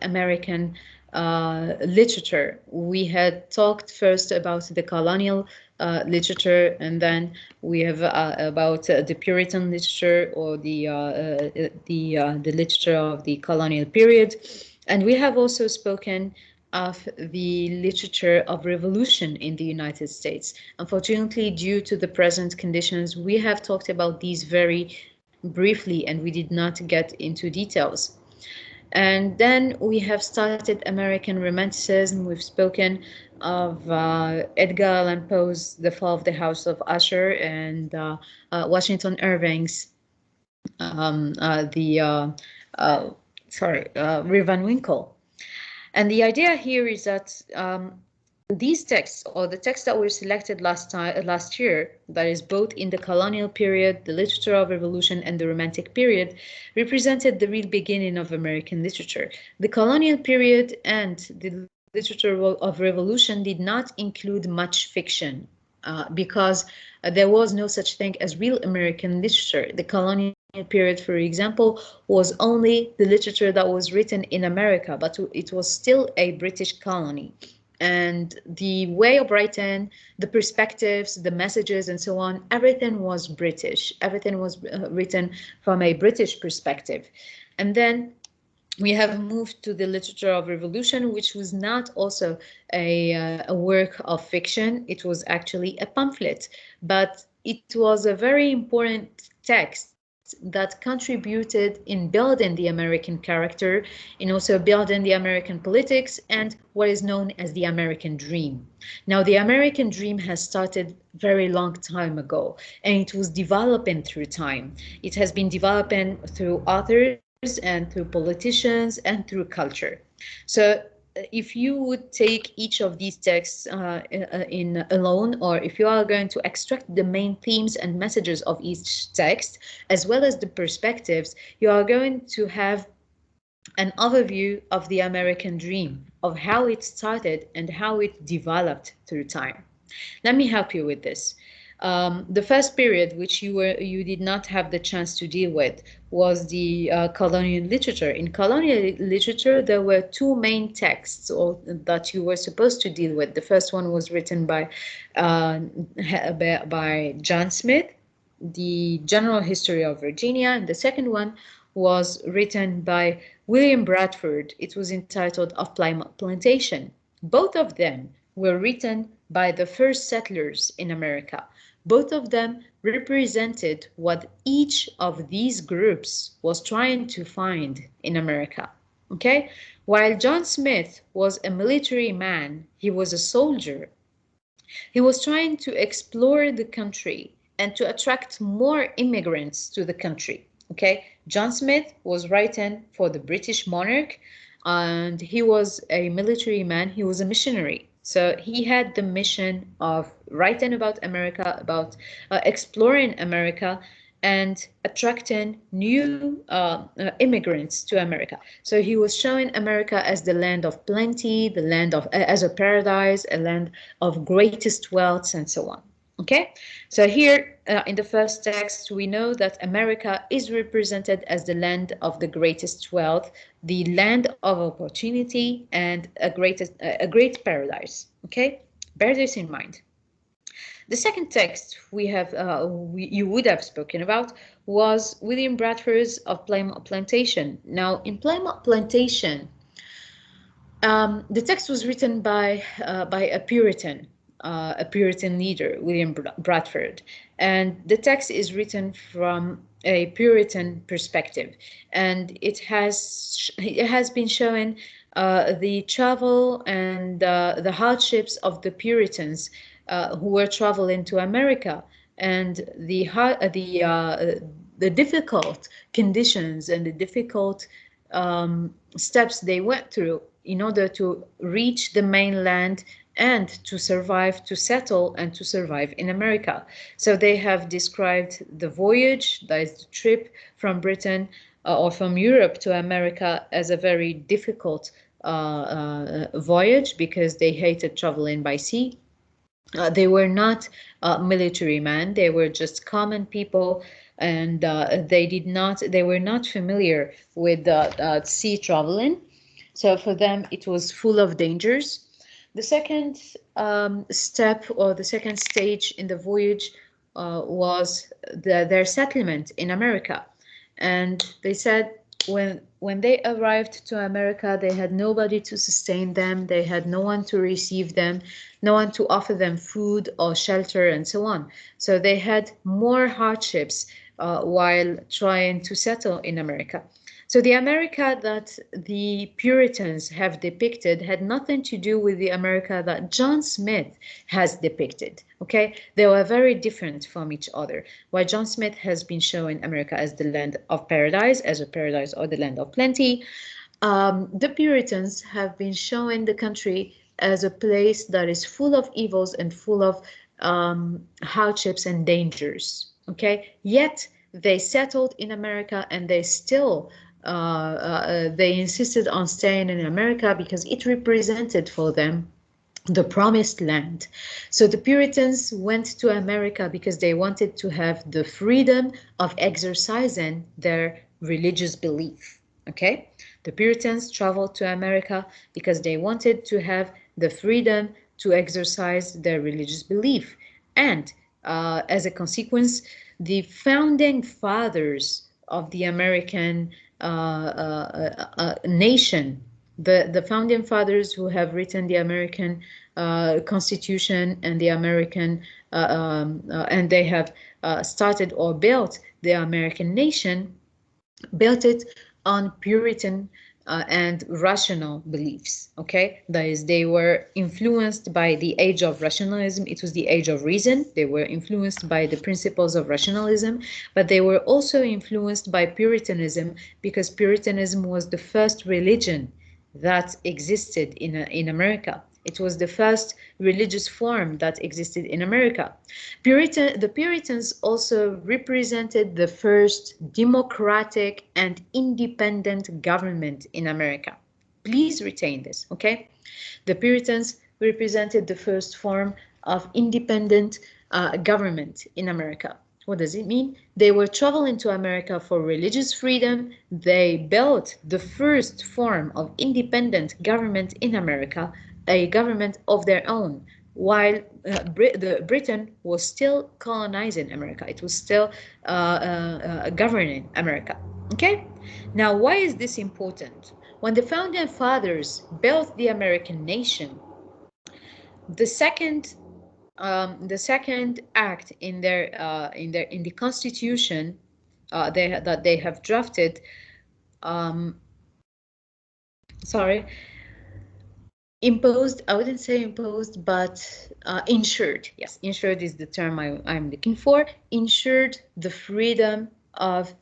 American literature. We had talked first about the colonial literature, and then we have about the Puritan literature, or the literature of the colonial period, and we have also spoken of the literature of revolution in the United States. Unfortunately, due to the present conditions, we have talked about these very briefly, and we did not get into details. And then we have started American Romanticism. We've spoken of Edgar Allan Poe's The Fall of the House of Usher, and Washington Irving's the Rip Van Winkle. And the idea here is that these texts, or the texts that were selected last year, that is both in the colonial period, the literature of revolution, and the romantic period, represented the real beginning of American literature. The colonial period and the literature of revolution did not include much fiction, because there was no such thing as real American literature. The colonial period, for example, was only the literature that was written in America, but it was still a British colony. And the way of writing, the perspectives, the messages, and so on, everything was British. Everything was written from a British perspective. And then we have moved to the literature of revolution, which was not also a work of fiction. It was actually a pamphlet, but it was a very important text that contributed in building the American character, and also building the American politics, and what is known as the American dream. Now, the American dream has started very long time ago, and it was developing through time. It has been developing through authors and through politicians and through culture. So if you would take each of these texts in alone, or if you are going to extract the main themes and messages of each text, as well as the perspectives, you are going to have an overview of the American dream, of how it started and how it developed through time. Let me help you with this. The first period, which you did not have the chance to deal with, was the colonial literature. In colonial literature, there were two main texts that you were supposed to deal with. The first one was written by John Smith, the General History of Virginia, and the second one was written by William Bradford. It was entitled Of Plymouth Plantation. Both of them were written by the first settlers in America. Both of them represented what each of these groups was trying to find in America. Okay? While John Smith was a military man, he was a soldier. He was trying to explore the country and to attract more immigrants to the country. Okay? John Smith was writing for the British monarch, and he was a military man. He was a missionary. So he had the mission of writing about America, about exploring America, and attracting new immigrants to America. So he was showing America as the land of plenty, the land of as a paradise, a land of greatest wealth, and so on. Okay, so here in the first text, we know that America is represented as the land of the greatest wealth, the land of opportunity, and a great paradise. Okay, bear this in mind. The second text we have, you would have spoken about, was William Bradford's Of Plymouth Plantation. Now, in Plymouth Plantation, the text was written by a Puritan leader, William Bradford, and the text is written from a Puritan perspective, and it has been showing the travel and the hardships of the Puritans who were traveling to America, and the difficult conditions and the difficult steps they went through in order to reach the mainland and to survive, to settle, and to survive in America. So they have described the voyage, that is the trip from Britain or from Europe to America, as a very difficult voyage, because they hated traveling by sea. They were not military men, they were just common people, and they were not familiar with sea traveling. So for them, it was full of dangers. The second step, or the second stage in the voyage, was their settlement in America. And they said when they arrived to America, they had nobody to sustain them. They had no one to receive them, no one to offer them food or shelter, and so on. So they had more hardships while trying to settle in America. So the America that the Puritans have depicted had nothing to do with the America that John Smith has depicted. Okay, they were very different from each other. While John Smith has been showing America as the land of paradise, as a paradise or the land of plenty, the Puritans have been showing the country as a place that is full of evils and full of hardships and dangers. Okay, yet they settled in America, and they still they insisted on staying in America because it represented for them the promised land. So the Puritans went to America because they wanted to have the freedom of exercising their religious belief. Okay, the Puritans traveled to America because they wanted to have the freedom to exercise their religious belief. And as a consequence, the founding fathers of the American nation, the founding fathers who have written the American Constitution and the American and they have started or built the American nation, built it on Puritan and rational beliefs. Okay, that is, they were influenced by the age of rationalism. It was the age of reason. They were influenced by the principles of rationalism, but they were also influenced by Puritanism, because Puritanism was the first religion that existed in America. It was the first religious form that existed in America. The Puritans also represented the first democratic and independent government in America. Please retain this, okay? The Puritans represented the first form of independent government in America. What does it mean? They were traveling to America for religious freedom. They built the first form of independent government in America, a government of their own, while Britain was still colonizing America. It was still governing America. Okay? Now, why is this important? When the founding fathers built the American nation, the second act in the Constitution that they have drafted, sorry, imposed, I wouldn't say imposed, but ensured, yes, ensured is the term I'm looking for, ensured the freedom of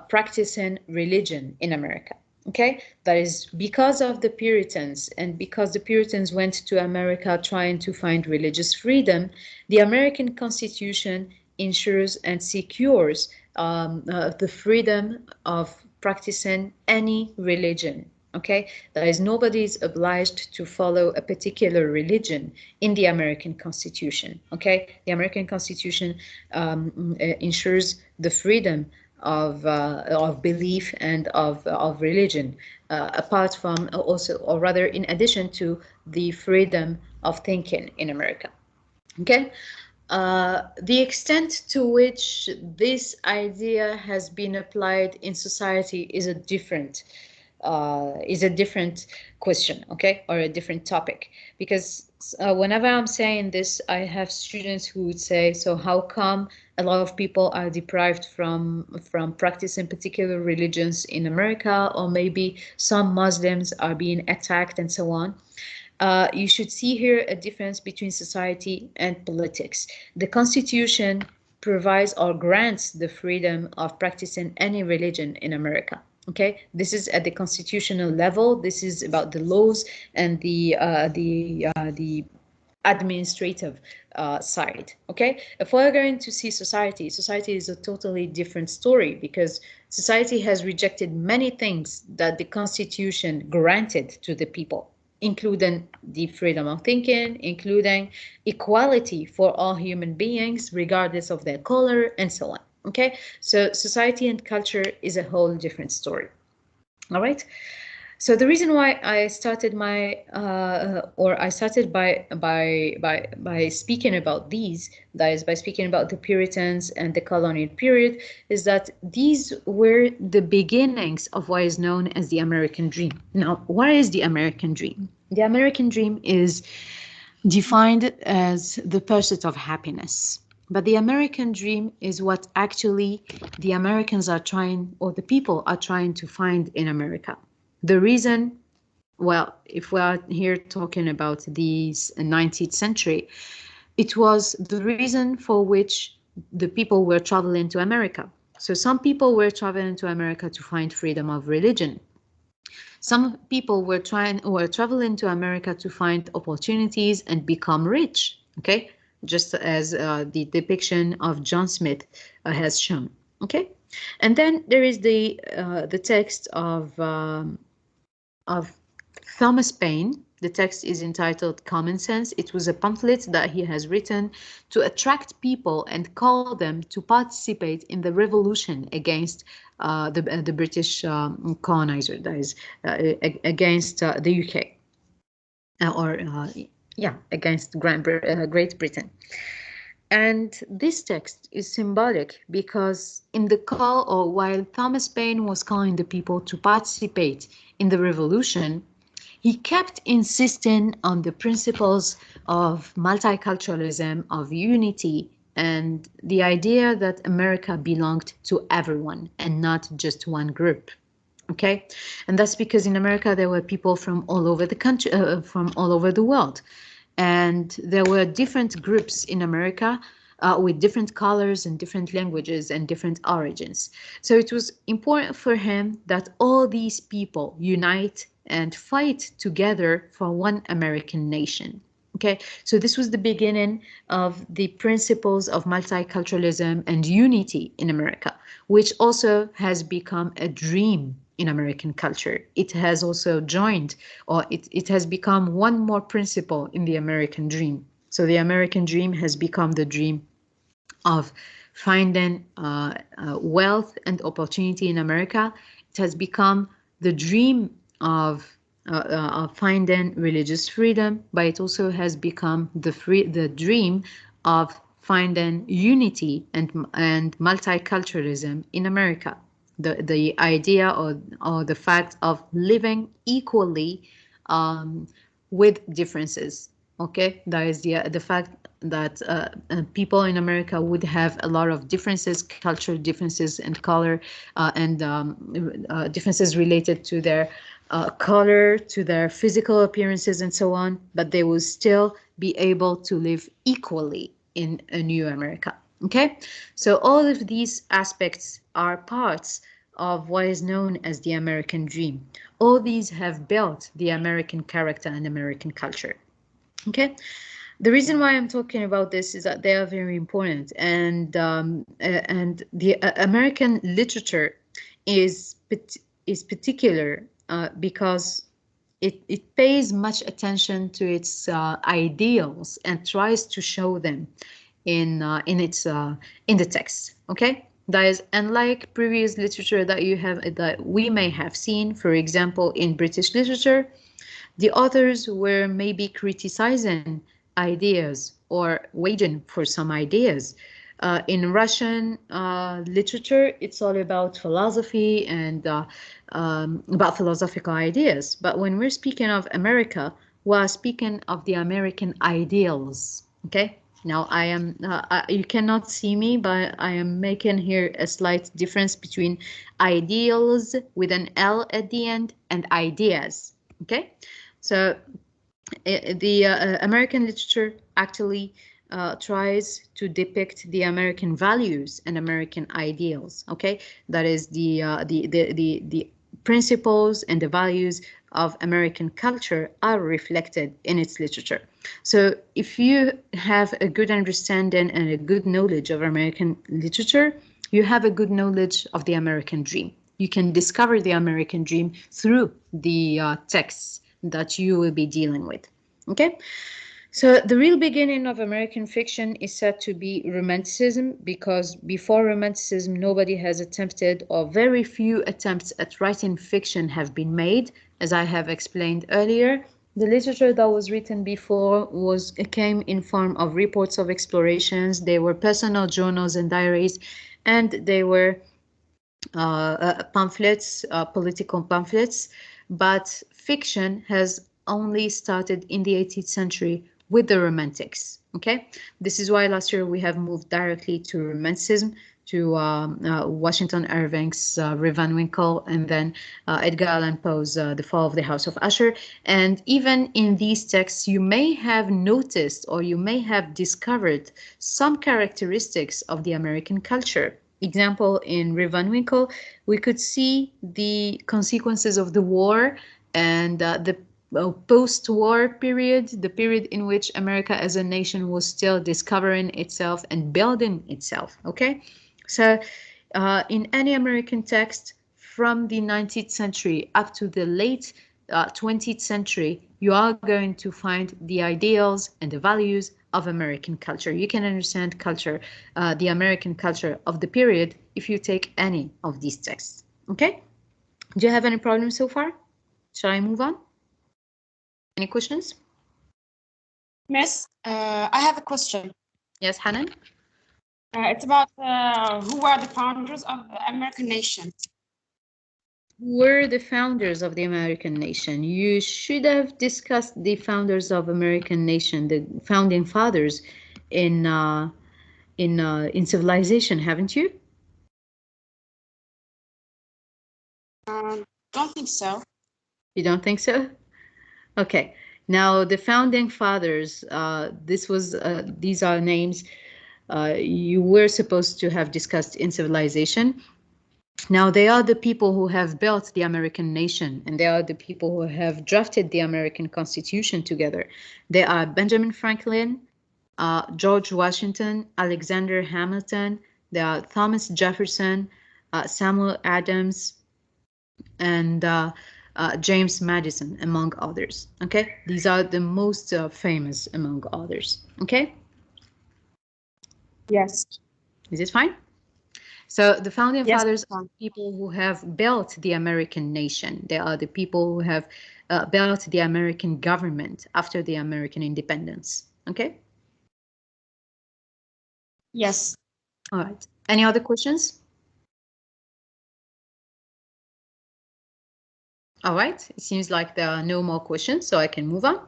practicing religion in America. Okay, that is because of the Puritans, and because the Puritans went to America trying to find religious freedom, the American Constitution ensures and secures the freedom of practicing any religion. Okay, that is, nobody is obliged to follow a particular religion in the American Constitution. Okay, the American Constitution ensures the freedom of belief and of religion, apart from also, or rather in addition to, the freedom of thinking in America. Okay, the extent to which this idea has been applied in society is a different question, okay, or a different topic, because whenever I'm saying this, I have students who would say, so how come a lot of people are deprived from practicing particular religions in America, or maybe some Muslims are being attacked and so on? You should see here a difference between society and politics. The Constitution provides or grants the freedom of practicing any religion in America. Okay, this is at the constitutional level. This is about the laws and the administrative side. Okay, if we're going to see society, society is a totally different story, because society has rejected many things that the Constitution granted to the people, including the freedom of thinking, including equality for all human beings, regardless of their color, and so on. Okay, so society and culture is a whole different story. All right. So the reason why I started my or I started by speaking about these, that is by speaking about the Puritans and the colonial period, is that these were the beginnings of what is known as the American dream. Now, what is the American dream? The American dream is defined as the pursuit of happiness. But the American dream is what actually the Americans are trying, or the people are trying to find in America. The reason, well, if we are here talking about the 19th century, it was the reason for which the people were traveling to America. So some people were traveling to America to find freedom of religion. Some people were traveling to America to find opportunities and become rich. Okay, just as the depiction of John Smith has shown. Okay, and then there is the text of Thomas Paine. The text is entitled Common Sense. It was a pamphlet that he has written to attract people and call them to participate in the revolution against the British colonizer, that is, against the UK, against Great Britain. And this text is symbolic because in the call, or while Thomas Paine was calling the people to participate in the revolution, he kept insisting on the principles of multiculturalism, of unity, and the idea that America belonged to everyone and not just one group. Okay, and that's because in America there were people from all over the country, from all over the world. And there were different groups in America with different colors and different languages and different origins. So it was important for him that all these people unite and fight together for one American nation. Okay, so this was the beginning of the principles of multiculturalism and unity in America, which also has become a dream in American culture. It has also joined, or it has become one more principle in the American dream. So the American dream has become the dream of finding wealth and opportunity in America. It has become the dream of finding religious freedom, but it also has become the dream of finding unity and multiculturalism in America. The idea or the fact of living equally with differences. Okay, that is the fact that people in America would have a lot of differences, cultural differences and color, and differences related to their color, to their physical appearances and so on, but they will still be able to live equally in a new America. Okay, so all of these aspects are parts of what is known as the American dream. All these have built the American character and American culture. Okay, the reason why I'm talking about this is that they are very important, and the American literature is particular because it pays much attention to its ideals and tries to show them in the text. Okay, that is unlike previous literature that we may have seen. For example, in British literature, the authors were maybe criticizing ideas or waiting for some ideas. In Russian literature, it's all about philosophy and about philosophical ideas. But when we're speaking of America, we're speaking of the American ideals. Okay. Now I am. You cannot see me, but I am making here a slight difference between ideals with an L at the end and ideas. Okay. So the American literature actually tries to depict the American values and American ideals. Okay, that is the principles and the values of American culture are reflected in its literature. So if you have a good understanding and a good knowledge of American literature, you have a good knowledge of the American dream. You can discover the American dream through the texts that you will be dealing with. Okay, So the real beginning of American fiction is said to be Romanticism, because before Romanticism, nobody has attempted, or very few attempts at writing fiction have been made. As I have explained earlier, the literature that was written before came in form of reports of explorations. They were personal journals and diaries, and they were pamphlets, political pamphlets. But fiction has only started in the 18th century with the Romantics. Okay, this is why last year we have moved directly to Romanticism, to Washington Irving's Rip Van Winkle, and then Edgar Allan Poe's The Fall of the House of Usher. And even in these texts, you may have noticed, or you may have discovered, some characteristics of the American culture. Example, in Rip Van Winkle, we could see the consequences of the war and the post-war period, the period in which America as a nation was still discovering itself and building itself. Okay, so in any American text from the 19th century up to the late 20th century, you are going to find the ideals and the values of American culture. You can understand culture, the American culture of the period, if you take any of these texts. Okay? Do you have any problems so far? Shall I move on? Any questions? Miss, I have a question. Yes, Hanan? It's about who are the founders of the American nation? Who were the founders of the American nation? You should have discussed the founders of American nation, the founding fathers, in Civilization, haven't you? Don't think so. You don't think so? Okay. Now, the founding fathers, these are names you were supposed to have discussed in Civilization. Now, they are the people who have built the American nation, and they are the people who have drafted the American Constitution together. They are Benjamin Franklin, George Washington, Alexander Hamilton, they are Thomas Jefferson, Samuel Adams, and James Madison, among others. Okay, these are the most famous among others. Okay, Yes. is it fine? So the founding Yes. fathers are people who have built the American nation. They are the people who have built the American government after the American independence. Okay. Yes. All right. Any other questions? All right. It seems like there are no more questions, so I can move on.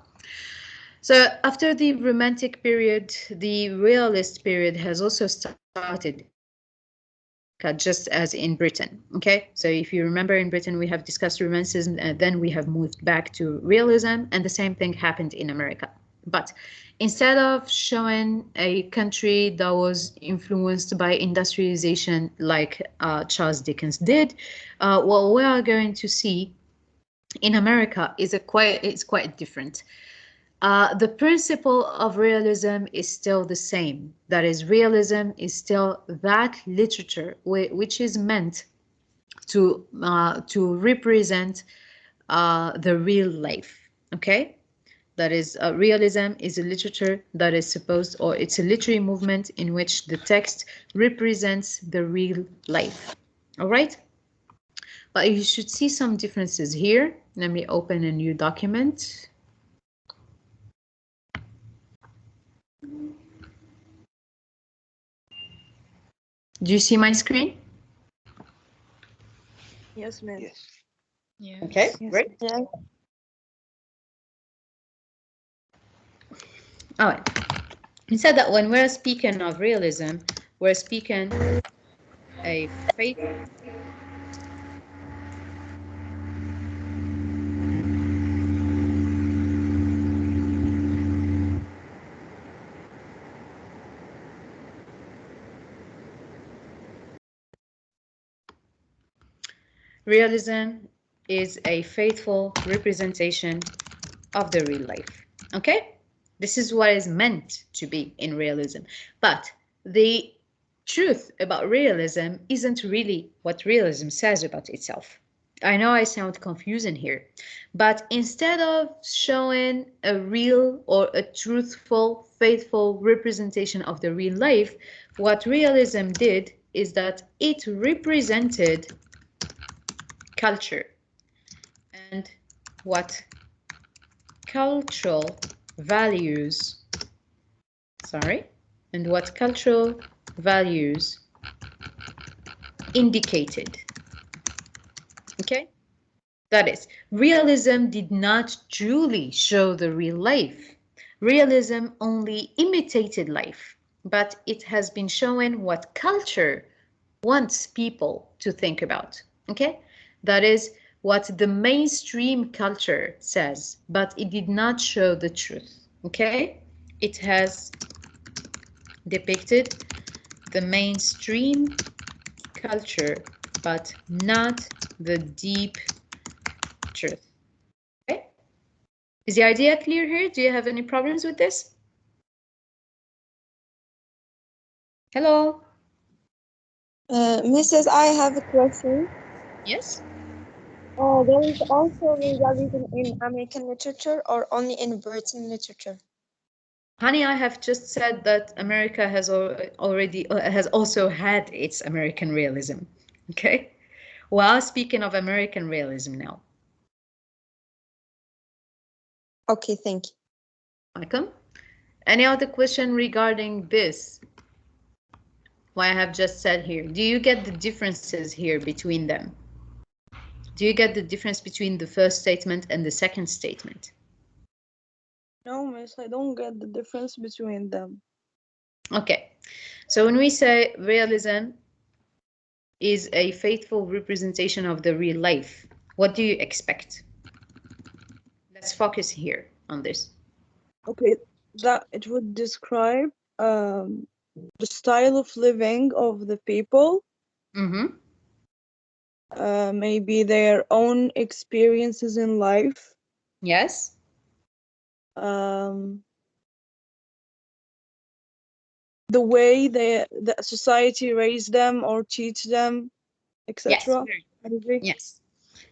So after the Romantic period, the Realist period has also started in America, just as in Britain. Okay, so if you remember, in Britain we have discussed Romanticism, and then we have moved back to Realism, and the same thing happened in America. But instead of showing a country that was influenced by industrialization like Charles Dickens did, what we are going to see in America is quite different. The principle of realism is still the same. That is, realism is still that literature which is meant to represent the real life. Okay, that is, realism is a literature that is supposed, or it's a literary movement in which the text represents the real life. All right. But you should see some differences here. Let me open a new document. Do you see my screen? Yes, ma'am. Yes. Yes. Okay, Yes. great. Yeah. All right. He said that when we're speaking of realism, we're speaking a faith. Realism is a faithful representation of the real life. Okay? This is what is meant to be in realism. But the truth about realism isn't really what realism says about itself. I know I sound confusing here, but instead of showing a real or a truthful, faithful representation of the real life, what realism did is that it represented culture and what cultural values, and what cultural values indicated. Okay? That is, realism did not truly show the real life. Realism only imitated life, but it has been shown what culture wants people to think about. Okay? That is what the mainstream culture says, but it did not show the truth. Okay? It has depicted the mainstream culture, but not the deep truth. Okay? Is the idea clear here? Do you have any problems with this? Hello? Mrs. I have a question. Yes? There is also realism in American literature or only in Britain literature? Honey, I have just said that America has already has also had its American realism. Okay? Well, speaking of American realism now. Okay, thank you. Welcome. Any other question regarding this? What I have just said here. Do you get the differences here between them? Do you get the difference between the first statement and the second statement? No, miss, I don't get the difference between them. Okay. So when we say realism is a faithful representation of the real life, what do you expect? Let's focus here on this. Okay, that it would describe the style of living of the people, Mm-hmm. maybe their own experiences in life, Yes. um, the way the society raised them or teach them, Yes. etc. Maybe. Yes.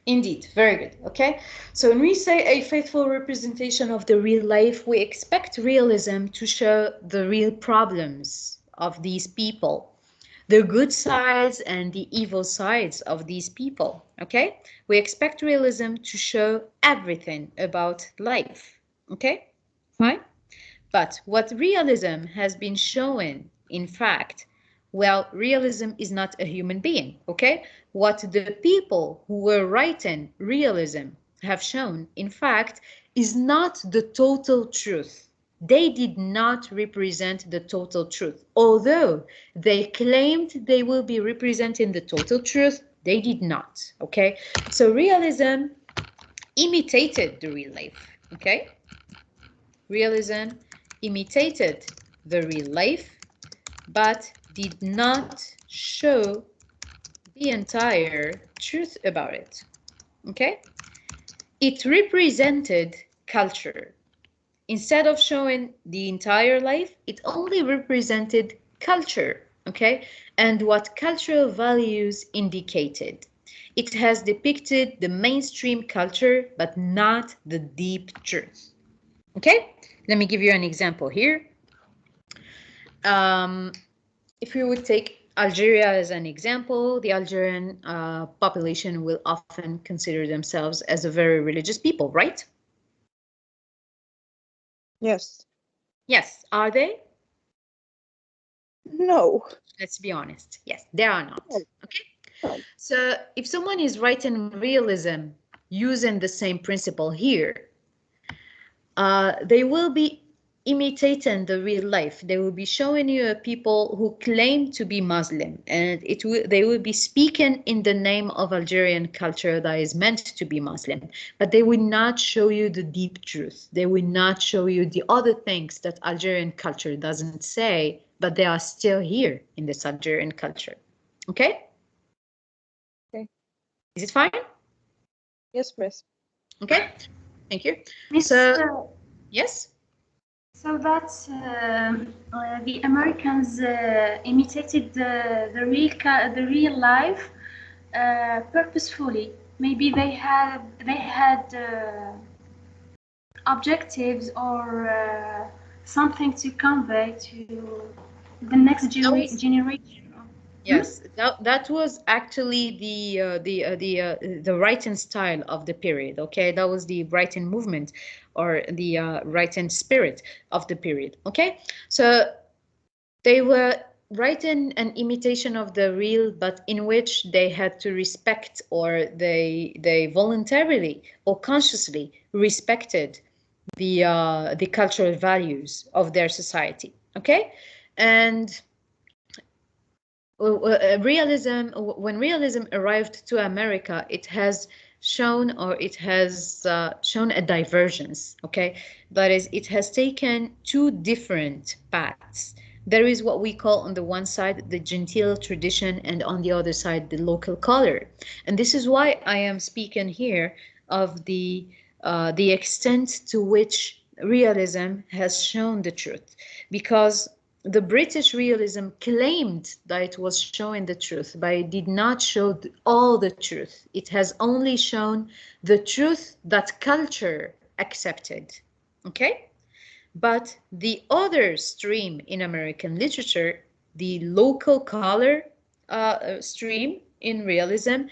Indeed. Very good. Okay. So when we say a faithful representation of the real life, we expect realism to show the real problems of these people, the good sides and the evil sides of these people. Okay. We expect realism to show everything about life. Okay. Fine. But what realism has been showing, in fact, well, realism is not a human being, okay? What the people who were writing realism have shown, in fact, is not the total truth. They did not represent the total truth. Although they claimed they will be representing the total truth, they did not, okay? So realism imitated the real life, okay? Realism imitated the real life, but did not show the entire truth about it. Okay? It represented culture. Instead of showing the entire life, it only represented culture. Okay? And what cultural values indicated. It has depicted the mainstream culture, but not the deep truth. Okay? Let me give you an example here. If we would take Algeria as an example, the Algerian population will often consider themselves as a very religious people, right? Yes. Yes, are they? No. Let's be honest. Yes, they are not. No. Okay. No. So if someone is writing realism using the same principle here, they will be imitating the real life. They will be showing you people who claim to be Muslim, and they will be speaking in the name of Algerian culture that is meant to be Muslim, but they will not show you the deep truth. They will not show you the other things that Algerian culture doesn't say, but they are still here in this Algerian culture. Okay? Okay. Is it fine? Yes, miss. Okay. Thank you. Miss, So, yes? so that the Americans imitated the real life purposefully. maybe they had objectives or something to convey to the next generation. Yes, that was actually the writing style of the period. Okay, that was the writing movement or the writing spirit of the period. Okay, so they were writing an imitation of the real, but in which they had to respect, or they voluntarily or consciously respected the cultural values of their society. Okay, and realism, when realism arrived to America, it has shown, or it has shown a divergence. Okay, that is, it has taken two different paths. There is what we call on the one side the genteel tradition, and on the other side the local color. And this is why I am speaking here of the extent to which realism has shown the truth, because the British realism claimed that it was showing the truth, but it did not show all the truth. It has only shown the truth that culture accepted. Okay? But the other stream in American literature, the local color stream in realism,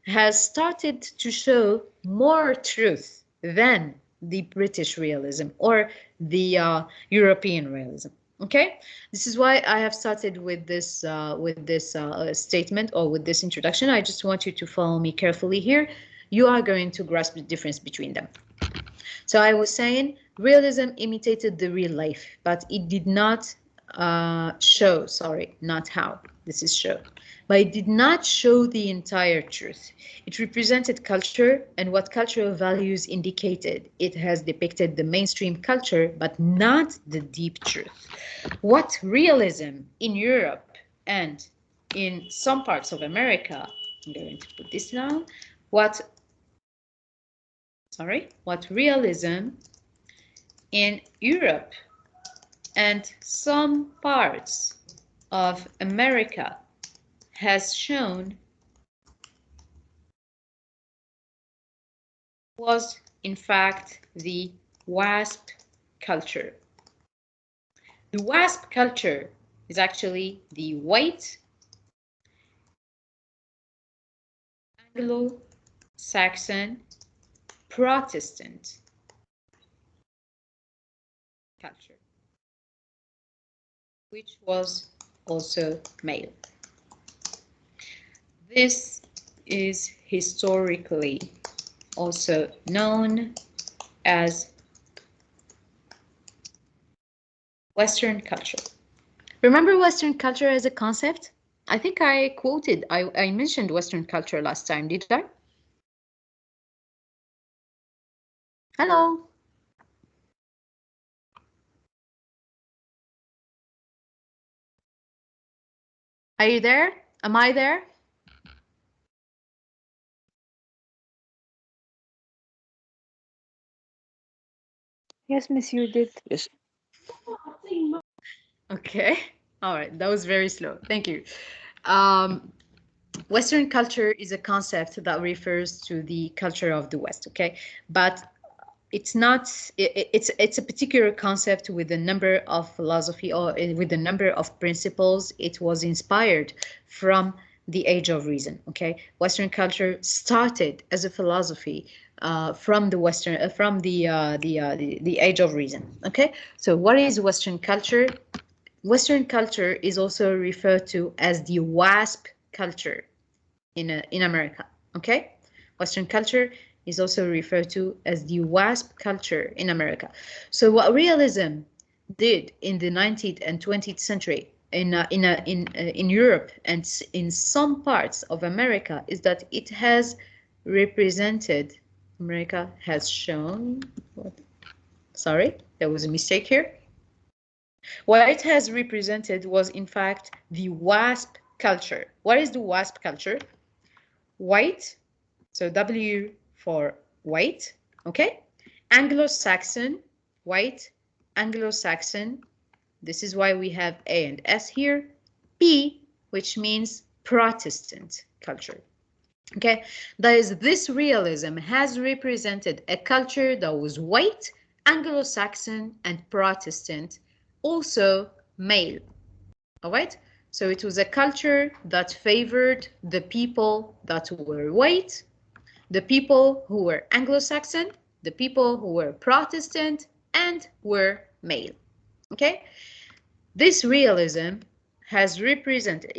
has started to show more truth than the British realism or the European realism. Okay, this is why I have started with this statement, or with this introduction. I just want you to follow me carefully here. You are going to grasp the difference between them. So I was saying realism imitated the real life, but it did not show, sorry, not how, this is show, but it did not show the entire truth. It represented culture and what cultural values indicated. It has depicted the mainstream culture, but not the deep truth. What realism in Europe and in some parts of America, I'm going to put this down, what realism in Europe and some parts of America has shown was in fact the WASP culture. The WASP culture is actually the white Anglo-Saxon Protestant culture, which was also male. This is historically also known as Western culture. Remember Western culture as a concept? I think I mentioned Western culture last time, did I? Hello? Are you there? Am I there? Yes, miss, you did. Yes. Okay. All right. That was very slow. Thank you. Western culture is a concept that refers to the culture of the West. Okay, but it's not. It's a particular concept with a number of philosophy, or with a number of principles. It was inspired from the Age of Reason. Okay, Western culture started as a philosophy from the Western, from the Age of Reason. Okay, so what is Western culture? Western culture is also referred to as the WASP culture in America. Okay, Western culture is also referred to as the WASP culture in America. So what realism did in the 19th and 20th century in Europe and in some parts of America is that it has represented. America has shown. Sorry, there was a mistake here. What it has represented was, in fact, the WASP culture. What is the WASP culture? White, so W for white, okay? Anglo-Saxon, white, Anglo-Saxon. This is why we have A and S here. P, which means Protestant culture. Okay, that is, this realism has represented a culture that was white, Anglo-Saxon, and Protestant, also male. All right, so it was a culture that favored the people that were white, the people who were Anglo-Saxon, the people who were Protestant, and were male. Okay, this realism has represented,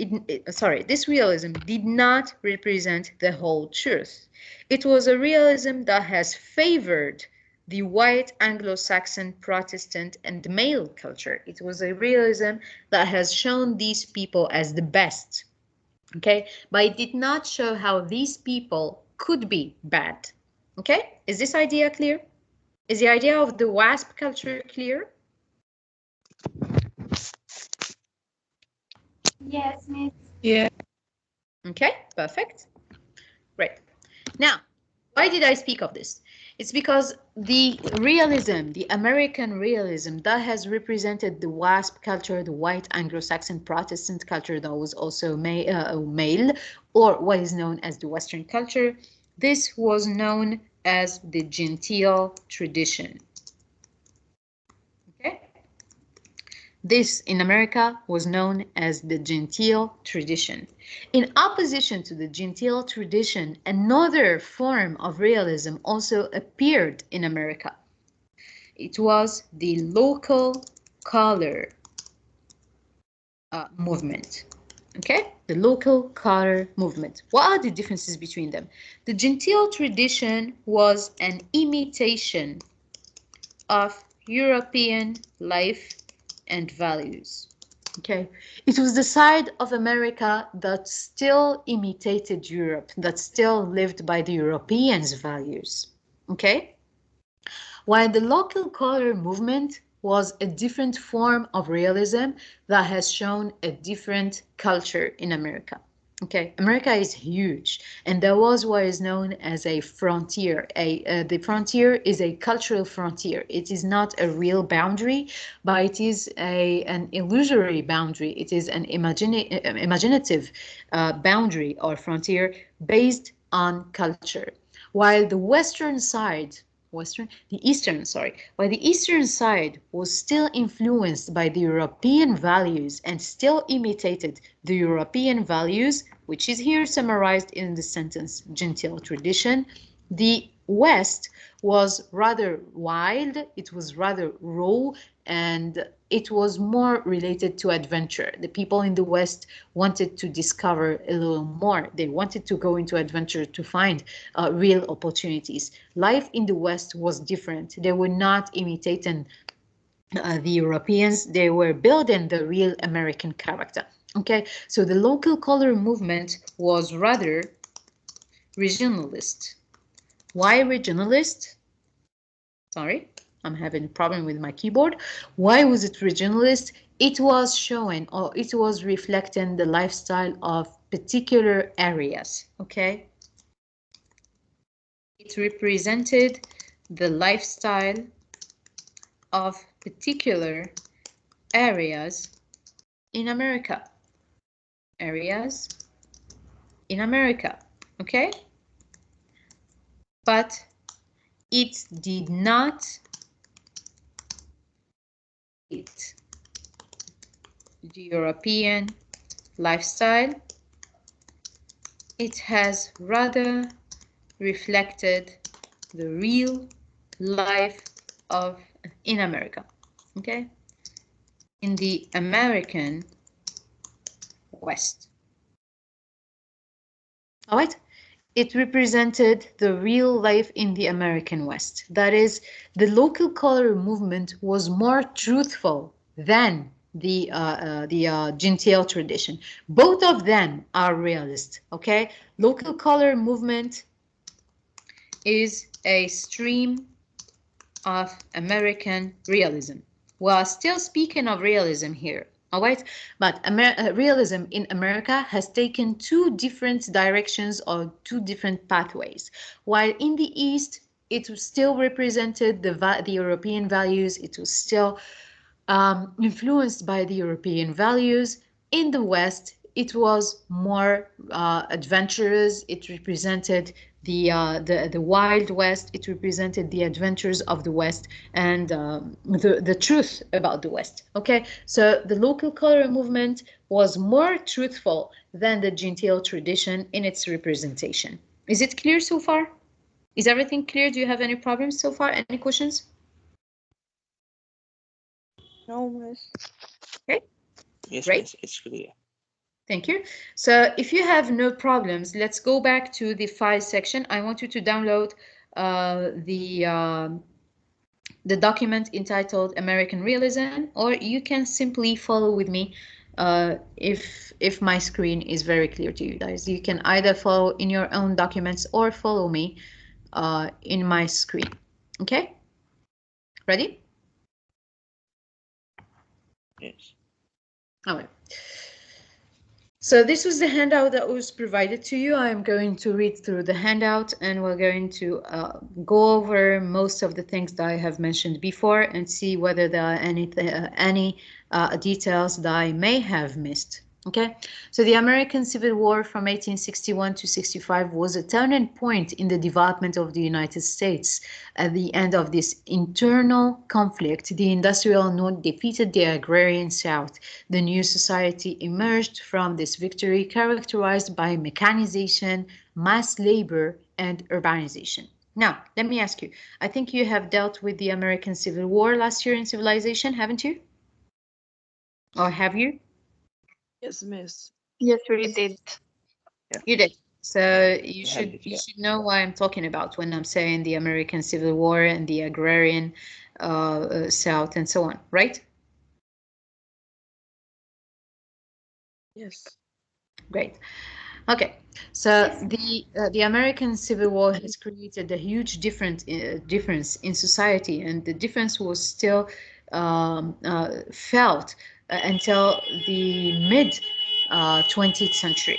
this realism did not represent the whole truth. It was a realism that has favored the white Anglo-Saxon Protestant and male culture. It was a realism that has shown these people as the best, okay? But it did not show how these people could be bad, okay? Is this idea clear? Is the idea of the WASP culture clear? Yes, Miss. Yeah. Okay, perfect. Great. Now, why did I speak of this? It's because the realism, the American realism that has represented the WASP culture, the white Anglo-Saxon Protestant culture that was also male, or what is known as the Western culture, this was known as the Genteel tradition. Okay? This in America was known as the Genteel tradition. In opposition to the Genteel tradition, another form of realism also appeared in America. It was the local color movement. Okay, the local color movement. What are the differences between them? The Genteel tradition was an imitation of European life and values. Okay, it was the side of America that still imitated Europe, that still lived by the Europeans' values. Okay, while the local color movement was a different form of realism that has shown a different culture in America. Okay, America is huge, and there was what is known as a frontier. The frontier is a cultural frontier. It is not a real boundary, but it is an illusory boundary. It is an imaginative boundary or frontier based on culture. While the western side while the eastern side was still influenced by the European values and still imitated the European values, which is here summarized in the sentence Genteel tradition, the West was rather wild, it was rather raw, and it was more related to adventure. The people in the West wanted to discover a little more. They wanted to go into adventure to find real opportunities. Life in the West was different. They were not imitating the Europeans. They were building the real American character. Okay, so the local color movement was rather regionalist. Why regionalist? Sorry, I'm having a problem with my keyboard. Why was it regionalist? It was showing, or it was reflecting the lifestyle of particular areas, okay? It represented the lifestyle of particular areas in America. Areas in America, okay? But it did not fit the European lifestyle. It has rather reflected the real life of in America, okay? In the American West. All right? It represented the real life in the American West. That is, the local color movement was more truthful than the Genteel tradition. Both of them are realist, okay? Local color movement is a stream of American realism. We are still speaking of realism here, all right? But realism in America has taken two different directions or two different pathways. While in the East, it still represented the European values. It was still influenced by the European values. In the West, it was more adventurous. It represented the Wild West. It represented the adventures of the West and the truth about the West. Okay, so the local color movement was more truthful than the Genteel tradition in its representation. Is it clear so far? Is everything clear? Do you have any problems so far? Any questions? No, miss. Okay. Yes, Great. miss, it's clear. Thank you. So if you have no problems, let's go back to the file section. I want you to download the document entitled American Realism, or you can simply follow with me if my screen is very clear to you guys. You can either follow in your own documents or follow me in my screen. Okay? Ready? Yes. All right. So this was the handout that was provided to you. I'm going to read through the handout and we're going to go over most of the things that I have mentioned before and see whether there are any details that I may have missed. Okay, so the American Civil War from 1861 to 65 was a turning point in the development of the United States. At the end of this internal conflict, the industrial North defeated the agrarian South. The new society emerged from this victory characterized by mechanization, mass labor, and urbanization. Now, let me ask you, I think you have dealt with the American Civil War last year in Civilization, haven't you? Or have you? Yes, miss. Yes, we did. You did. So you I have should it, you yeah. should know what I'm talking about when I'm saying the American Civil War and the agrarian South and so on, right? Yes. Great. Okay. So the American Civil War has created a huge difference in society, and the difference was still felt until the mid 20th century.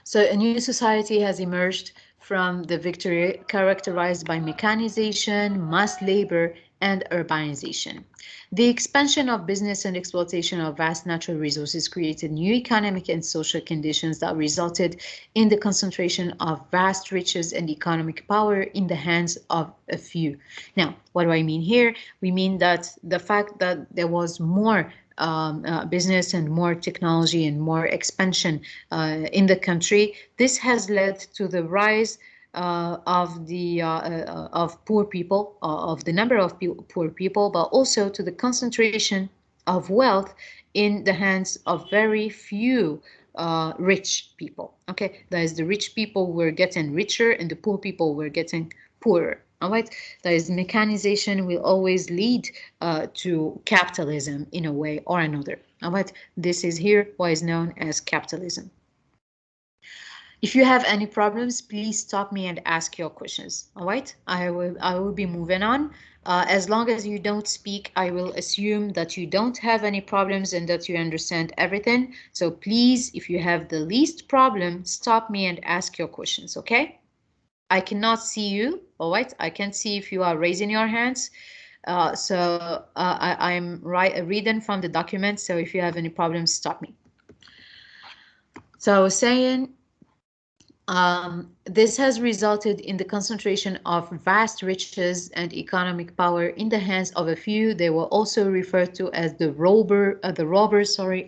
So a new society has emerged from the victory characterized by mechanization, mass labor, and urbanization. The expansion of business and exploitation of vast natural resources created new economic and social conditions that resulted in the concentration of vast riches and economic power in the hands of a few. Now, what do I mean here? We mean that the fact that there was more business and more technology and more expansion in the country. This has led to the rise of poor people, of the number of poor people, but also to the concentration of wealth in the hands of very few rich people. Okay, that is, the rich people were getting richer and the poor people were getting poorer. All right, that is, mechanization will always lead to capitalism in a way or another. All right, this is here what is known as capitalism. If you have any problems, please stop me and ask your questions. All right, I will be moving on. As long as you don't speak, I will assume that you don't have any problems and that you understand everything. So please, if you have the least problem, stop me and ask your questions, okay? I cannot see you, all right? I can't see if you are raising your hands. I'm reading from the document, so if you have any problems, stop me. So I was saying, this has resulted in the concentration of vast riches and economic power in the hands of a few. They were also referred to as the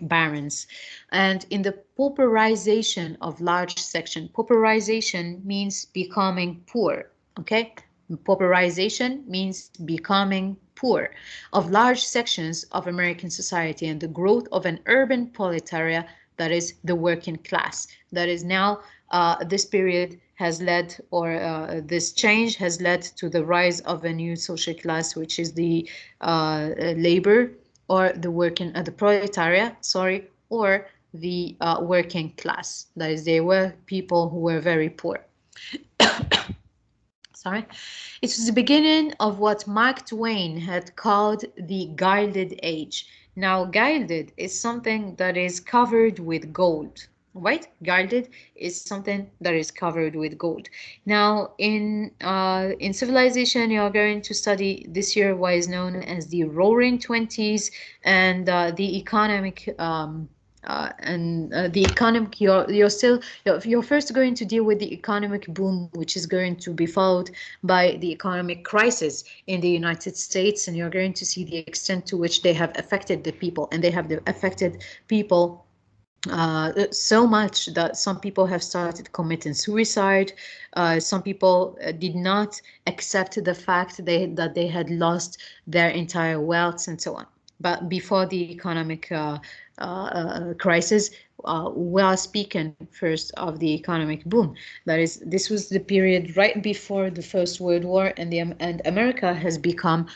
barons. And in the pauperization of large section, pauperization means becoming poor, okay? Pauperization means becoming poor of large sections of American society and the growth of an urban proletariat, that is the working class. That is now this period has led, or this change has led to the rise of a new social class, which is the labor, or the proletariat, sorry, or the working class. That is, they were people who were very poor. Sorry. It was the beginning of what Mark Twain had called the Gilded Age. Now, gilded is something that is covered with gold, right? Gilded is something that is covered with gold. Now, in Civilization, you are going to study this year what is known as the Roaring Twenties and the economic the economic, you're first going to deal with the economic boom, which is going to be followed by the economic crisis in the United States, and you're going to see the extent to which they have affected the people, and they have affected people so much that some people have started committing suicide. Some people did not accept the fact that they had lost their entire wealth and so on. But before the economic crisis, we are speaking first of the economic boom. That is, this was the period right before the First World War, and America has become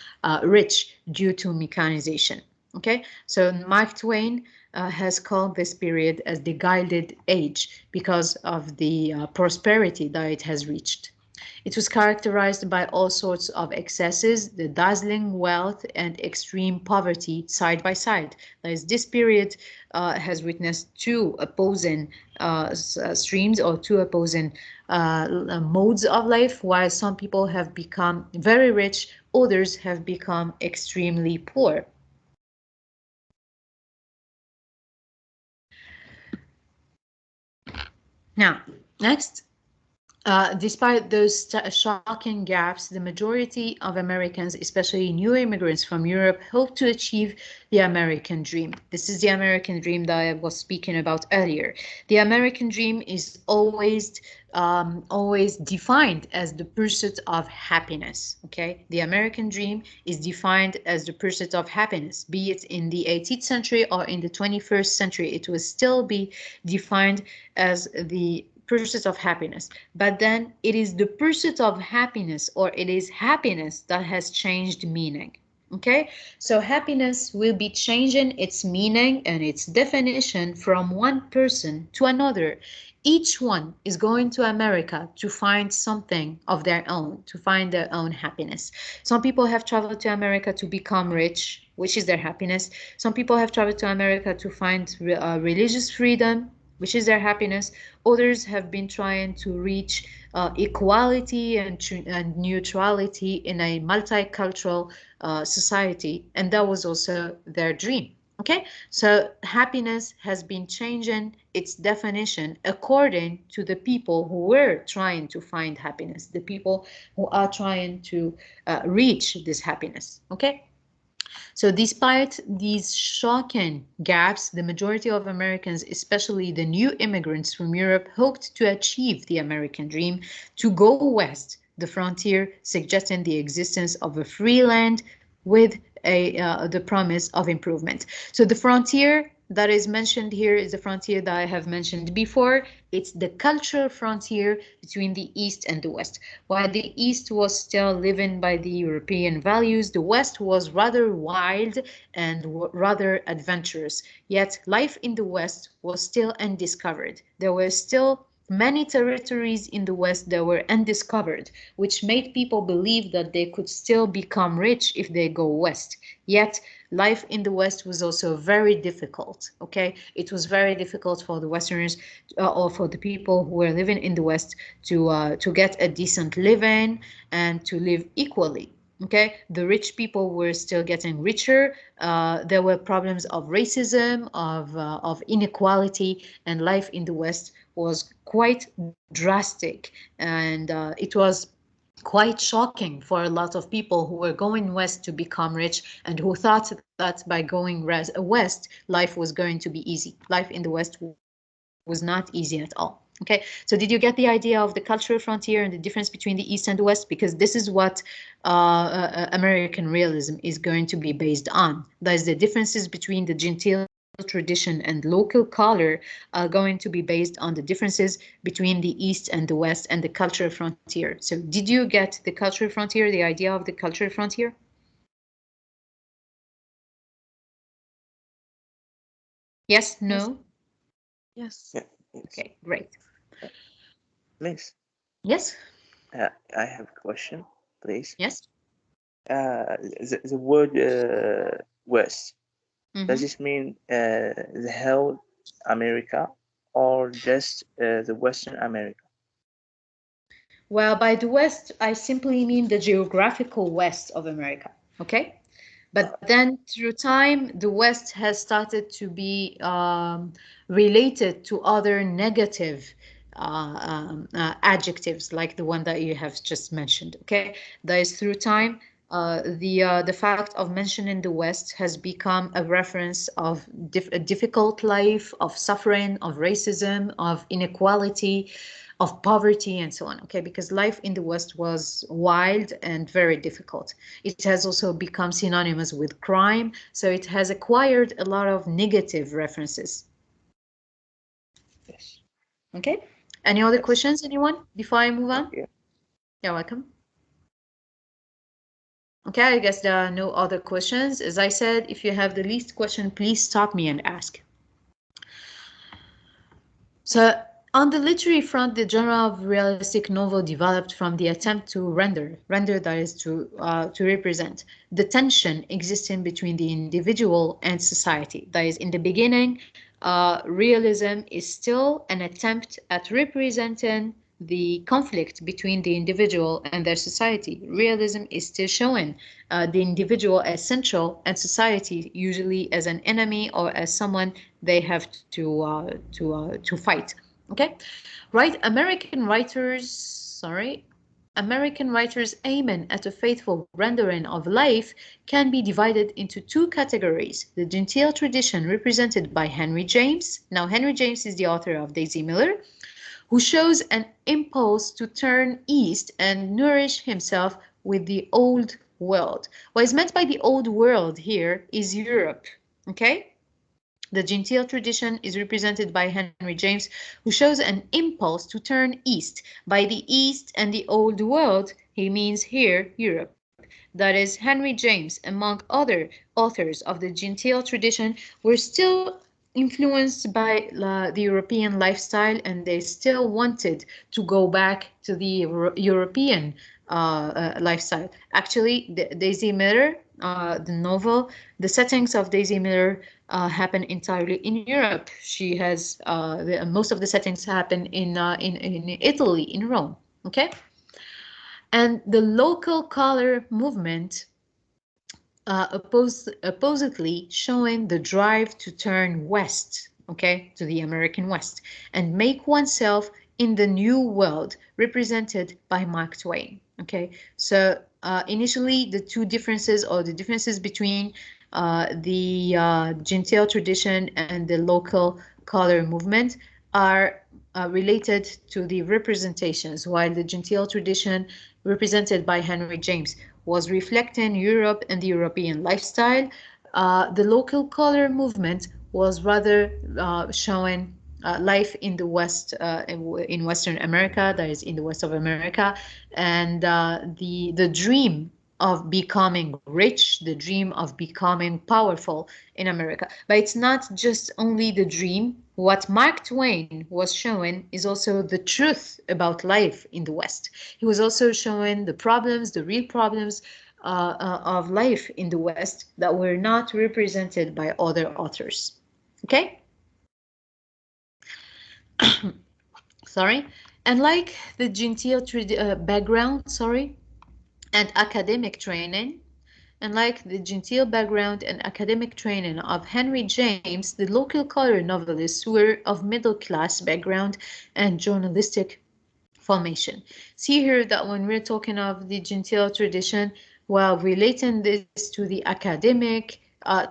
rich due to mechanization. Okay, so Mark Twain has called this period as the Gilded Age because of the prosperity that it has reached. It was characterized by all sorts of excesses, the dazzling wealth and extreme poverty side by side. That is, this period has witnessed two opposing streams or two opposing modes of life, while some people have become very rich, others have become extremely poor. Now, next, despite those shocking gaps, the majority of Americans, especially new immigrants from Europe, hope to achieve the American dream. This is the American dream that I was speaking about earlier. The American dream is always defined as the pursuit of happiness. Okay, the American dream is defined as the pursuit of happiness, be it in the 18th century or in the 21st century. It will still be defined as the pursuit of happiness, but then it is the pursuit of happiness, or it is happiness, that has changed meaning. Okay, so happiness will be changing its meaning and its definition from one person to another. Each one is going to America to find something of their own, to find their own happiness. Some people have traveled to America to become rich, which is their happiness. Some people have traveled to America to find religious freedom, which is their happiness. Others have been trying to reach equality and neutrality in a multicultural society, and that was also their dream. Okay, so happiness has been changing its definition according to the people who were trying to find happiness, the people who are trying to reach this happiness. Okay. So despite these shocking gaps, the majority of Americans, especially the new immigrants from Europe, hoped to achieve the American dream, to go west, the frontier, suggesting the existence of a free land with the promise of improvement. So the frontier that is mentioned here is the frontier that I have mentioned before. It's the cultural frontier between the East and the West. While the East was still living by the European values, the West was rather wild and rather adventurous. Yet life in the West was still undiscovered. There were still many territories in the West that were undiscovered, which made people believe that they could still become rich if they go west. Yet life in the West was also very difficult. Okay, it was very difficult for the Westerners or for the people who were living in the West to get a decent living and to live equally. Okay, the rich people were still getting richer. There were problems of racism, of inequality, and life in the West was quite drastic, and it was quite shocking for a lot of people who were going west to become rich and who thought that by going west, life was going to be easy. Life in the West was not easy at all. Okay, so did you get the idea of the cultural frontier and the difference between the East and the West? Because this is what American realism is going to be based on. That is, the differences between the Genteel tradition and local color are going to be based on the differences between the East and the West and the cultural frontier. So did you get the cultural frontier, the idea of the cultural frontier? Yes, no? Yes. Yeah. Yes. Okay, great. Please. Yes? I have a question, please. Yes? The word West, does this mean the whole America or just the Western America? Well, by the West, I simply mean the geographical west of America, okay? But then through time, the West has started to be related to other negative adjectives, like the one that you have just mentioned. Okay, that is through time. The fact of mentioning the West has become a reference of a difficult life, of suffering, of racism, of inequality, of poverty, and so on. Okay, because life in the West was wild and very difficult. It has also become synonymous with crime, so it has acquired a lot of negative references. Yes. Okay. Any other Yes. questions, anyone, before I move on? Yeah. You're welcome. Okay, I guess there are no other questions. As I said, if you have the least question, please stop me and ask. So on the literary front, the genre of realistic novel developed from the attempt to render that is to represent the tension existing between the individual and society. That is, in the beginning, realism is still an attempt at representing the conflict between the individual and their society. Realism is still showing the individual as central and society usually as an enemy or as someone they have to fight. Okay, right? American writers aiming at a faithful rendering of life can be divided into two categories. The Genteel tradition represented by Henry James. Now, Henry James is the author of Daisy Miller, who shows an impulse to turn east and nourish himself with the old world. What is meant by the old world here is Europe, okay? The Genteel tradition is represented by Henry James, who shows an impulse to turn east. By the east and the old world, he means here Europe. That is, Henry James, among other authors of the Genteel tradition, were still influenced by the European lifestyle, and they still wanted to go back to the European lifestyle. Actually, Daisy Miller, the novel, the settings of Daisy Miller happen entirely in Europe. She has most of the settings happen in Italy, in Rome. Okay, and the local color movement oppositely showing the drive to turn west, okay, to the American West, and make oneself in the new world, represented by Mark Twain. Okay, so initially the two differences, or the differences between the Genteel tradition and the local color movement, are related to the representations, while the Genteel tradition, represented by Henry James, was reflecting Europe and the European lifestyle. The local color movement was rather showing life in the West, in Western America, that is, in the West of America, and the dream of becoming rich, the dream of becoming powerful in America. But it's not just only the dream. What Mark Twain was showing is also the truth about life in the West. He was also showing the problems, the real problems of life in the West that were not represented by other authors. Okay? Sorry. And like the Genteel background, and academic training, and like the Genteel background and academic training of Henry James, the local color novelists were of middle-class background and journalistic formation. See here that when we're talking of the Genteel tradition, while relating this to the academic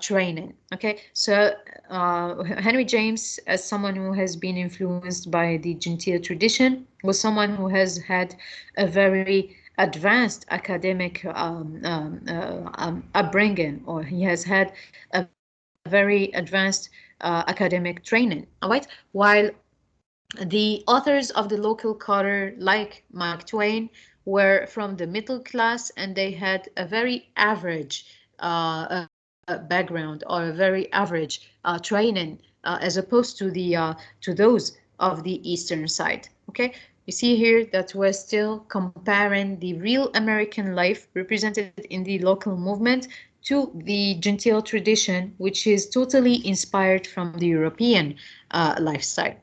training, okay? So Henry James, as someone who has been influenced by the Genteel tradition, was someone who has had a very advanced academic upbringing, or he has had a very advanced academic training, all right? While the authors of the local color, like Mark Twain, were from the middle class, and they had a very average background, or a very average training, as opposed to those of the eastern side. Okay, you see here that we're still comparing the real American life represented in the local movement to the Genteel tradition, which is totally inspired from the European lifestyle.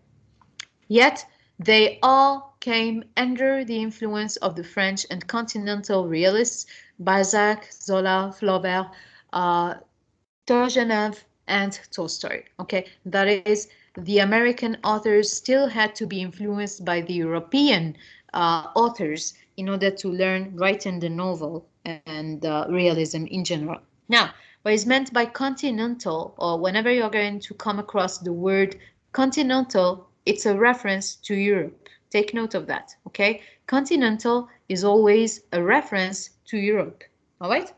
Yet they all came under the influence of the French and continental realists, Balzac, Zola, Flaubert, Turgenev and Tolstoy. Okay, that is, the American authors still had to be influenced by the European authors in order to learn writing the novel and realism in general. Now, what is meant by continental, or whenever you're going to come across the word continental, it's a reference to Europe. Take note of that, okay? Continental is always a reference to Europe, all right?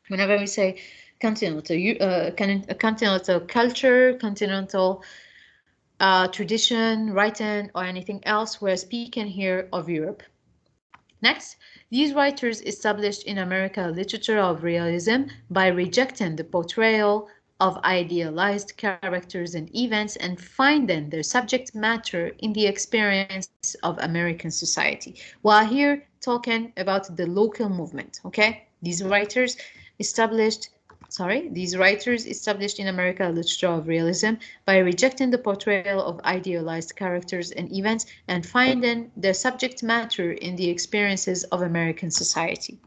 Whenever we say continental culture, continental tradition, writing, or anything else, we're speaking here of Europe. Next, these writers established in America a literature of realism by rejecting the portrayal of idealized characters and events and finding their subject matter in the experience of American society. While here talking about the local movement, okay? These writers established in America a literature of realism by rejecting the portrayal of idealized characters and events and finding their subject matter in the experiences of American society.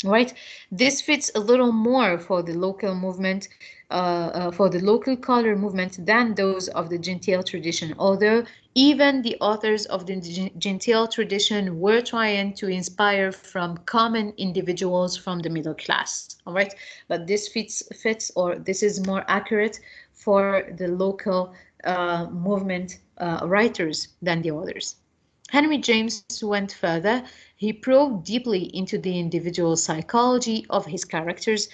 Right, this fits a little more for the local movement, for the local color movement than those of the Genteel tradition, although even the authors of the Genteel tradition were trying to inspire from common individuals from the middle class. All right, but this fits, or this is more accurate for the local movement writers than the others. Henry James went further. He probed deeply into the individual psychology of his characters,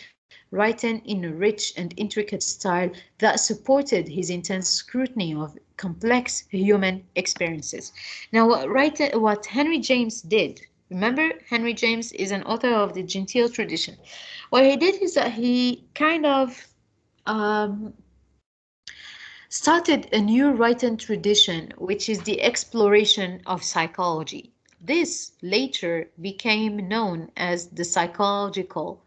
writing in a rich and intricate style that supported his intense scrutiny of complex human experiences. Now, what Henry James did, remember, Henry James is an author of the Genteel tradition. What he did is that he kind of started a new writing tradition, which is the exploration of psychology. This later became known as the psychological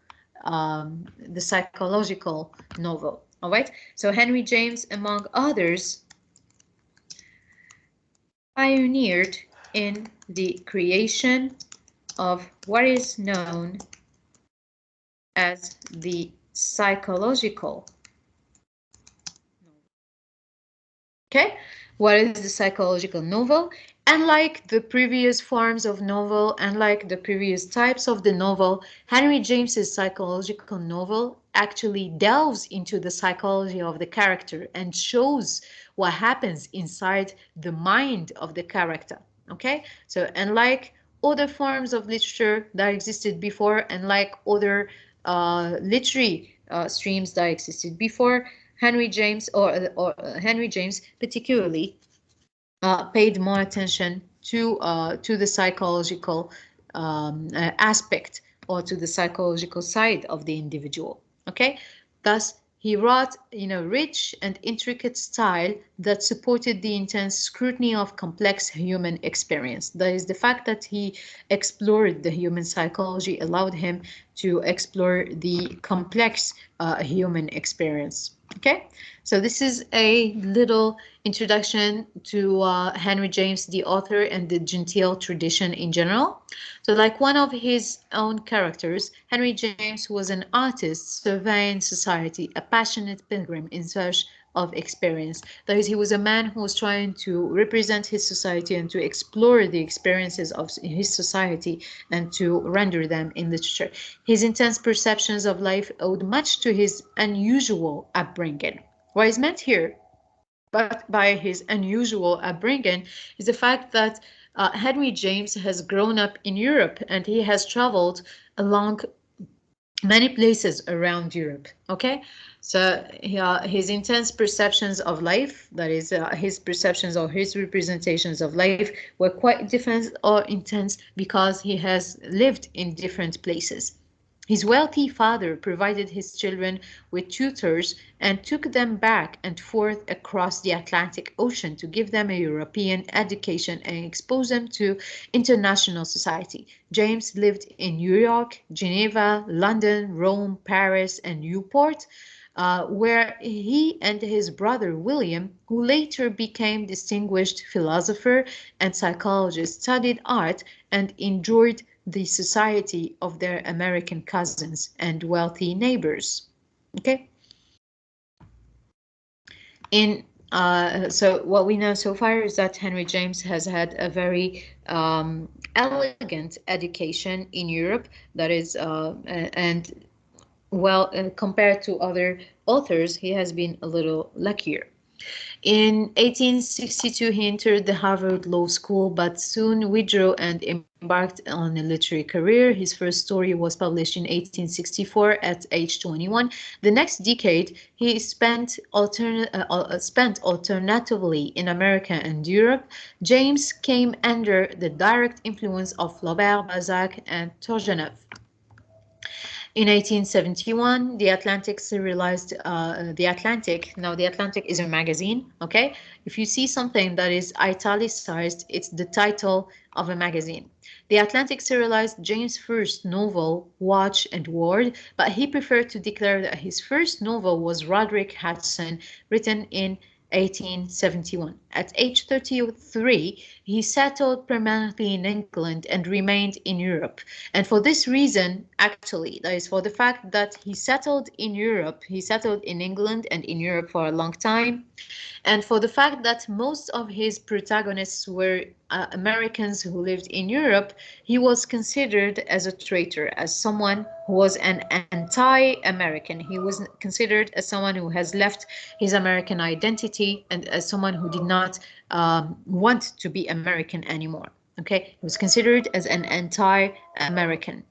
novel. All right. So Henry James, among others, pioneered in the creation of what is known as the psychological. Okay, what is the psychological novel? Unlike the previous forms of novel, unlike the previous types of the novel, Henry James's psychological novel actually delves into the psychology of the character and shows what happens inside the mind of the character. Okay, so unlike other forms of literature that existed before, unlike other literary streams that existed before, Henry James, Henry James particularly, paid more attention to the psychological aspect, or to the psychological side of the individual. Okay, thus he wrote in a rich and intricate style that supported the intense scrutiny of complex human experience. That is, the fact that he explored the human psychology allowed him to explore the complex human experience. Okay, so this is a little introduction to Henry James, the author, and the Genteel tradition in general. So like one of his own characters, Henry James was an artist surveying society, a passionate pilgrim in search of experience. That is, he was a man who was trying to represent his society and to explore the experiences of his society and to render them in literature. His intense perceptions of life owed much to his unusual upbringing. What is meant here but by his unusual upbringing is the fact that Henry James has grown up in Europe and he has traveled along many places around Europe. Okay, so his intense perceptions of life, that is, his perceptions or his representations of life, were quite different or intense because he has lived in different places. His wealthy father provided his children with tutors and took them back and forth across the Atlantic Ocean to give them a European education and expose them to international society. James lived in New York, Geneva, London, Rome, Paris, and Newport, where he and his brother William, who later became distinguished philosopher and psychologist, studied art and enjoyed the society of their American cousins and wealthy neighbors. Okay. So what we know so far is that Henry James has had a very elegant education in Europe. That is, and well, compared to other authors, he has been a little luckier. In 1862, he entered the Harvard Law School, but soon withdrew and embarked on a literary career. His first story was published in 1864 at age 21. The next decade, he spent alternatively in America and Europe. James came under the direct influence of Flaubert, Balzac, and Turgenev. In 1871, The Atlantic serialized The Atlantic. Now, The Atlantic is a magazine, okay? If you see something that is italicized, it's the title of a magazine. The Atlantic serialized James' first novel, Watch and Ward, but he preferred to declare that his first novel was Roderick Hudson, written in 1871. At age 33, he settled permanently in England and remained in Europe. And for this reason, actually, that is for the fact that he settled in Europe, he settled in England and in Europe for a long time. And for the fact that most of his protagonists were Americans who lived in Europe, he was considered as a traitor, as someone who was an anti-American. He was considered as someone who has left his American identity and as someone who did not want to be American anymore. Okay, he was considered as an anti-American.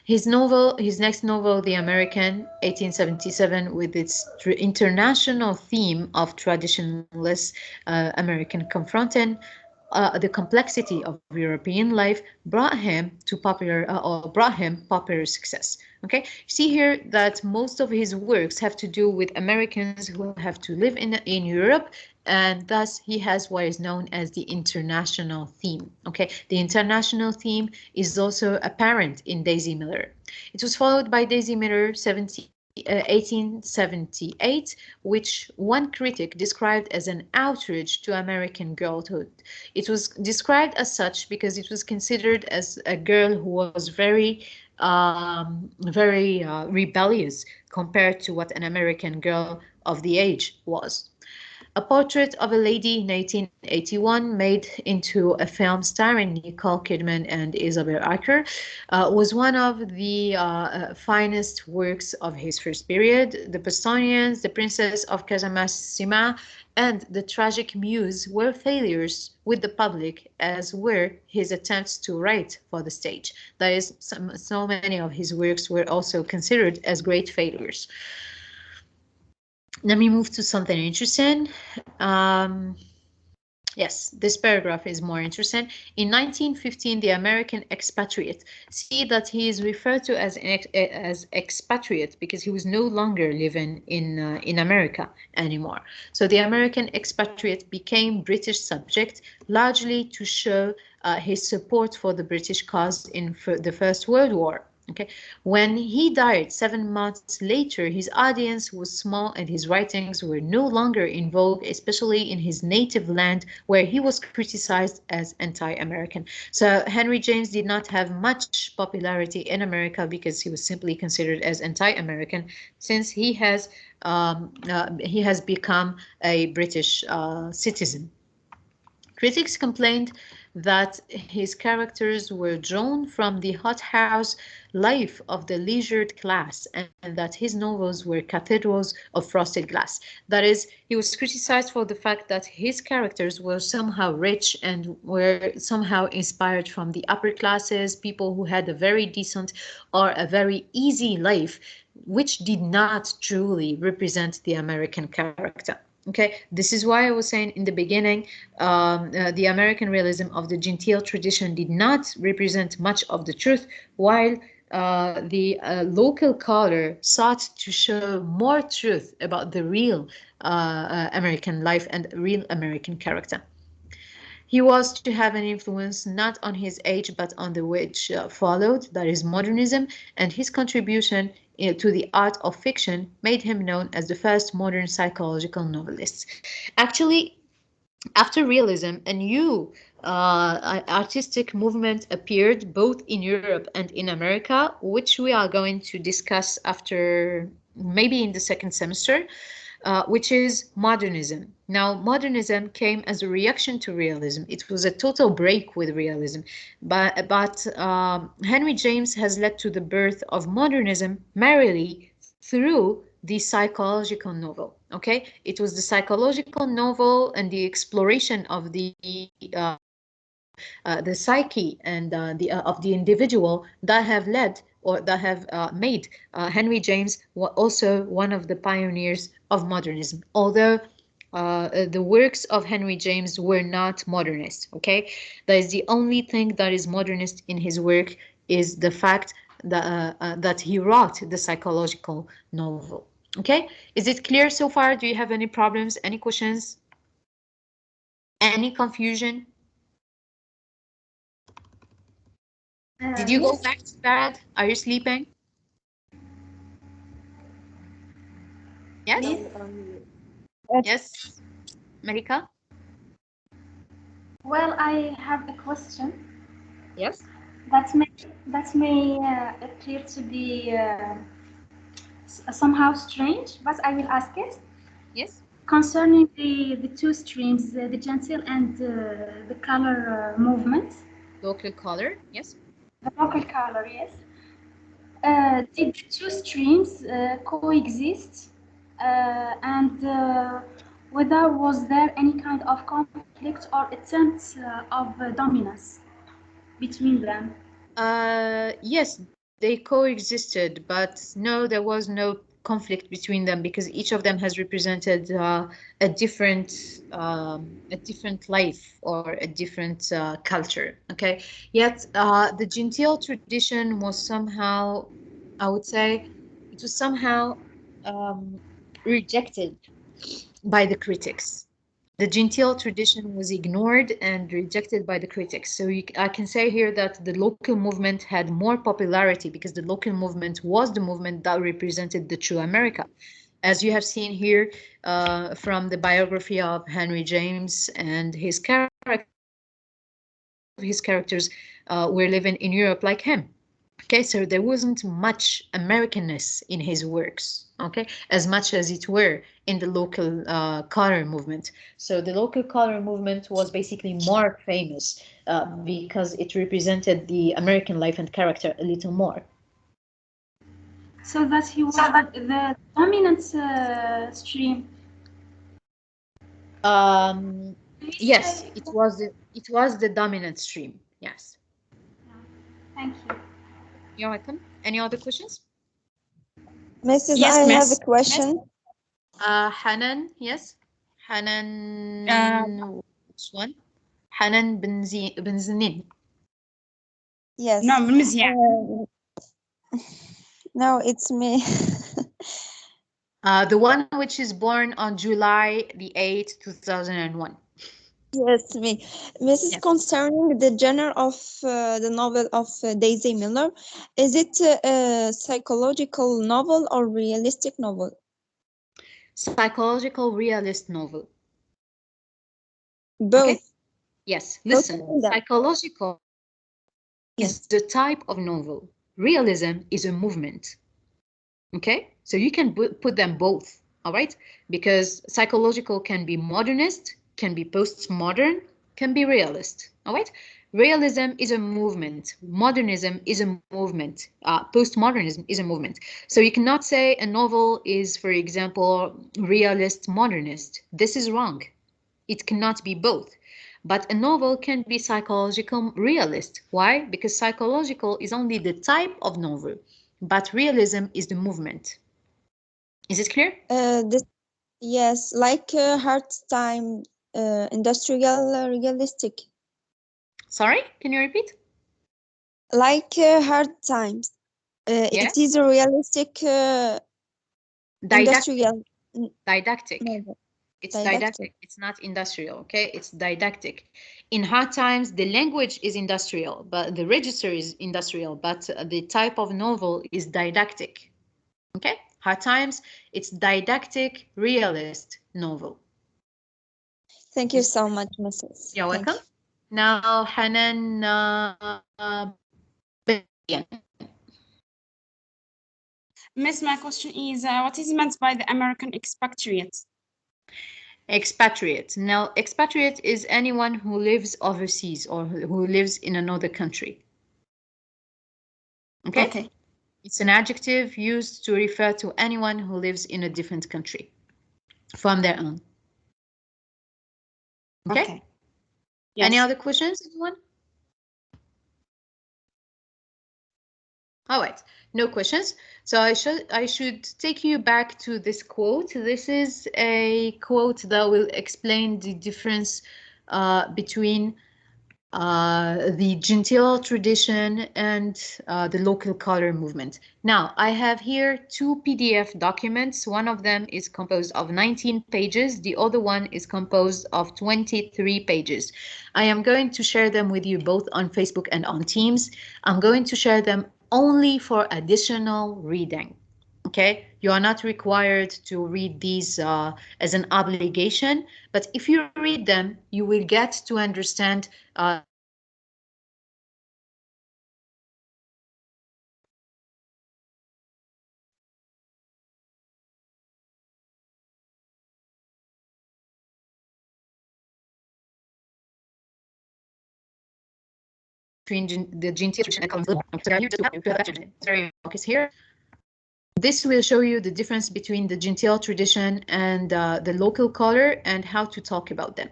His next novel, The American, 1877, with its international theme of traditionalist American confronting the complexity of European life, brought him popular success. Okay, see here that most of his works have to do with Americans who have to live in Europe, and thus he has what is known as the international theme. Okay, the international theme is also apparent in Daisy Miller. It was followed by Daisy Miller 1878, which one critic described as an outrage to American girlhood. It was described as such because it was considered as a girl who was very rebellious compared to what an American girl of the age was. A Portrait of a Lady in 1881, made into a film starring Nicole Kidman and Isabel Acker, was one of the finest works of his first period. The Bostonians, The Princess of Casamassima, and The Tragic Muse were failures with the public, as were his attempts to write for the stage. That is, so many of his works were also considered as great failures. Let me move to something interesting. Yes, this paragraph is more interesting. In 1915, the American expatriate. See that he is referred to as expatriate because he was no longer living in America anymore. So the American expatriate became British subject, largely to show his support for the British cause in the First World War. Okay, when he died 7 months later, his audience was small and his writings were no longer in vogue, especially in his native land, where he was criticized as anti-American. So Henry James did not have much popularity in America because he was simply considered as anti-American, since he has become a British citizen. Critics complained that his characters were drawn from the hothouse life of the leisured class and that his novels were cathedrals of frosted glass. That is, he was criticized for the fact that his characters were somehow rich and were somehow inspired from the upper classes, people who had a very decent or a very easy life, which did not truly represent the American character. Okay, this is why I was saying in the beginning, the American realism of the Genteel tradition did not represent much of the truth, while the local color sought to show more truth about the real American life and real American character. He was to have an influence not on his age, but on the which followed, that is modernism, and his contribution to the art of fiction made him known as the first modern psychological novelist. Actually, after realism, a new artistic movement appeared both in Europe and in America, which we are going to discuss after maybe in the second semester, which is modernism. Now, modernism came as a reaction to realism. It was a total break with realism, but Henry James has led to the birth of modernism merely through the psychological novel. Okay, it was the psychological novel and the exploration of the psyche and of the individual that have led or that have made Henry James also one of the pioneers of modernism, although the works of Henry James were not modernist. Okay, that is the only thing that is modernist in his work, is the fact that he wrote the psychological novel. Okay, is it clear so far? Do you have any problems, any questions, any confusion? Did you go back to bed? Are you sleeping? Yes? Yes, Marika? Well, I have a question Yes. that may appear to be somehow strange, but I will ask it. Yes. Concerning the two streams, the Genteel and the color movement, Local color. Yes. the local color, yes. Did the two streams coexist? And whether was there any kind of conflict or attempt of dominance between them? Yes, they coexisted, but no, there was no conflict between them because each of them has represented a different life or a different culture. Okay, yet the Gentile tradition was somehow, I would say, it was somehow rejected by the critics. The Gentile tradition was ignored and rejected by the critics. So I can say here that the local movement had more popularity because the local movement was the movement that represented the true America. As you have seen here from the biography of Henry James and his characters were living in Europe like him. Okay, so there wasn't much Americanness in his works, okay, as much as it were in the local color movement. So the local color movement was basically more famous because it represented the American life and character a little more. So that he was the dominant stream. Yes, it was the dominant stream. Yes. Thank you. You're welcome. Any other questions? Mrs. Yes, I have miss. a question. Hanan, yes. Hanan, which one? Hanan Benzanin. Yes. No, مزيان. No, it's me. The one which is born on July the 8th, 2001. Yes, me. Mrs. Yes. Concerning the genre of the novel of Daisy Miller, is it a psychological novel or realistic novel? Psychological realist novel. Both. Okay. Yes, listen. Both of them. Psychological Yes. is the type of novel. Realism is a movement. Okay, so you can put them both, all right? Because psychological can be modernist, can be postmodern, can be realist, all right? Realism is a movement. Modernism is a movement. Postmodernism is a movement. So you cannot say a novel is, for example, realist modernist. This is wrong. It cannot be both. But a novel can be psychological realist. Why? Because psychological is only the type of novel, but realism is the movement. Is it clear? Yes, like hard time, industrial realistic. Sorry, can you repeat? Like hard times. Yes. It is a realistic industrial Didactic. novel. It's didactic. It's not industrial, okay? It's didactic. In hard times, the language is industrial, but the register is industrial, but the type of novel is didactic, okay? Hard times, it's didactic realist novel. Thank you so much, Mrs. You're welcome. Now, Hanan, Miss, my question is, what is meant by the American expatriate? Expatriate. Now, expatriate is anyone who lives overseas or who lives in another country. Okay? Okay. It's an adjective used to refer to anyone who lives in a different country from their own. Okay? Yes. Any other questions, anyone? All right, no questions. So I should take you back to this quote. This is a quote that will explain the difference between the Genteel tradition and the local color movement. Now, I have here two PDF documents. One of them is composed of 19 pages. The other one is composed of 23 pages. I am going to share them with you both on Facebook and on Teams. I'm going to share them only for additional reading. Okay, you are not required to read these as an obligation, but if you read them, you will get to understand between the Genteel tradition and colonialism. Sorry, focus here. This will show you the difference between the Genteel tradition and the local color and how to talk about them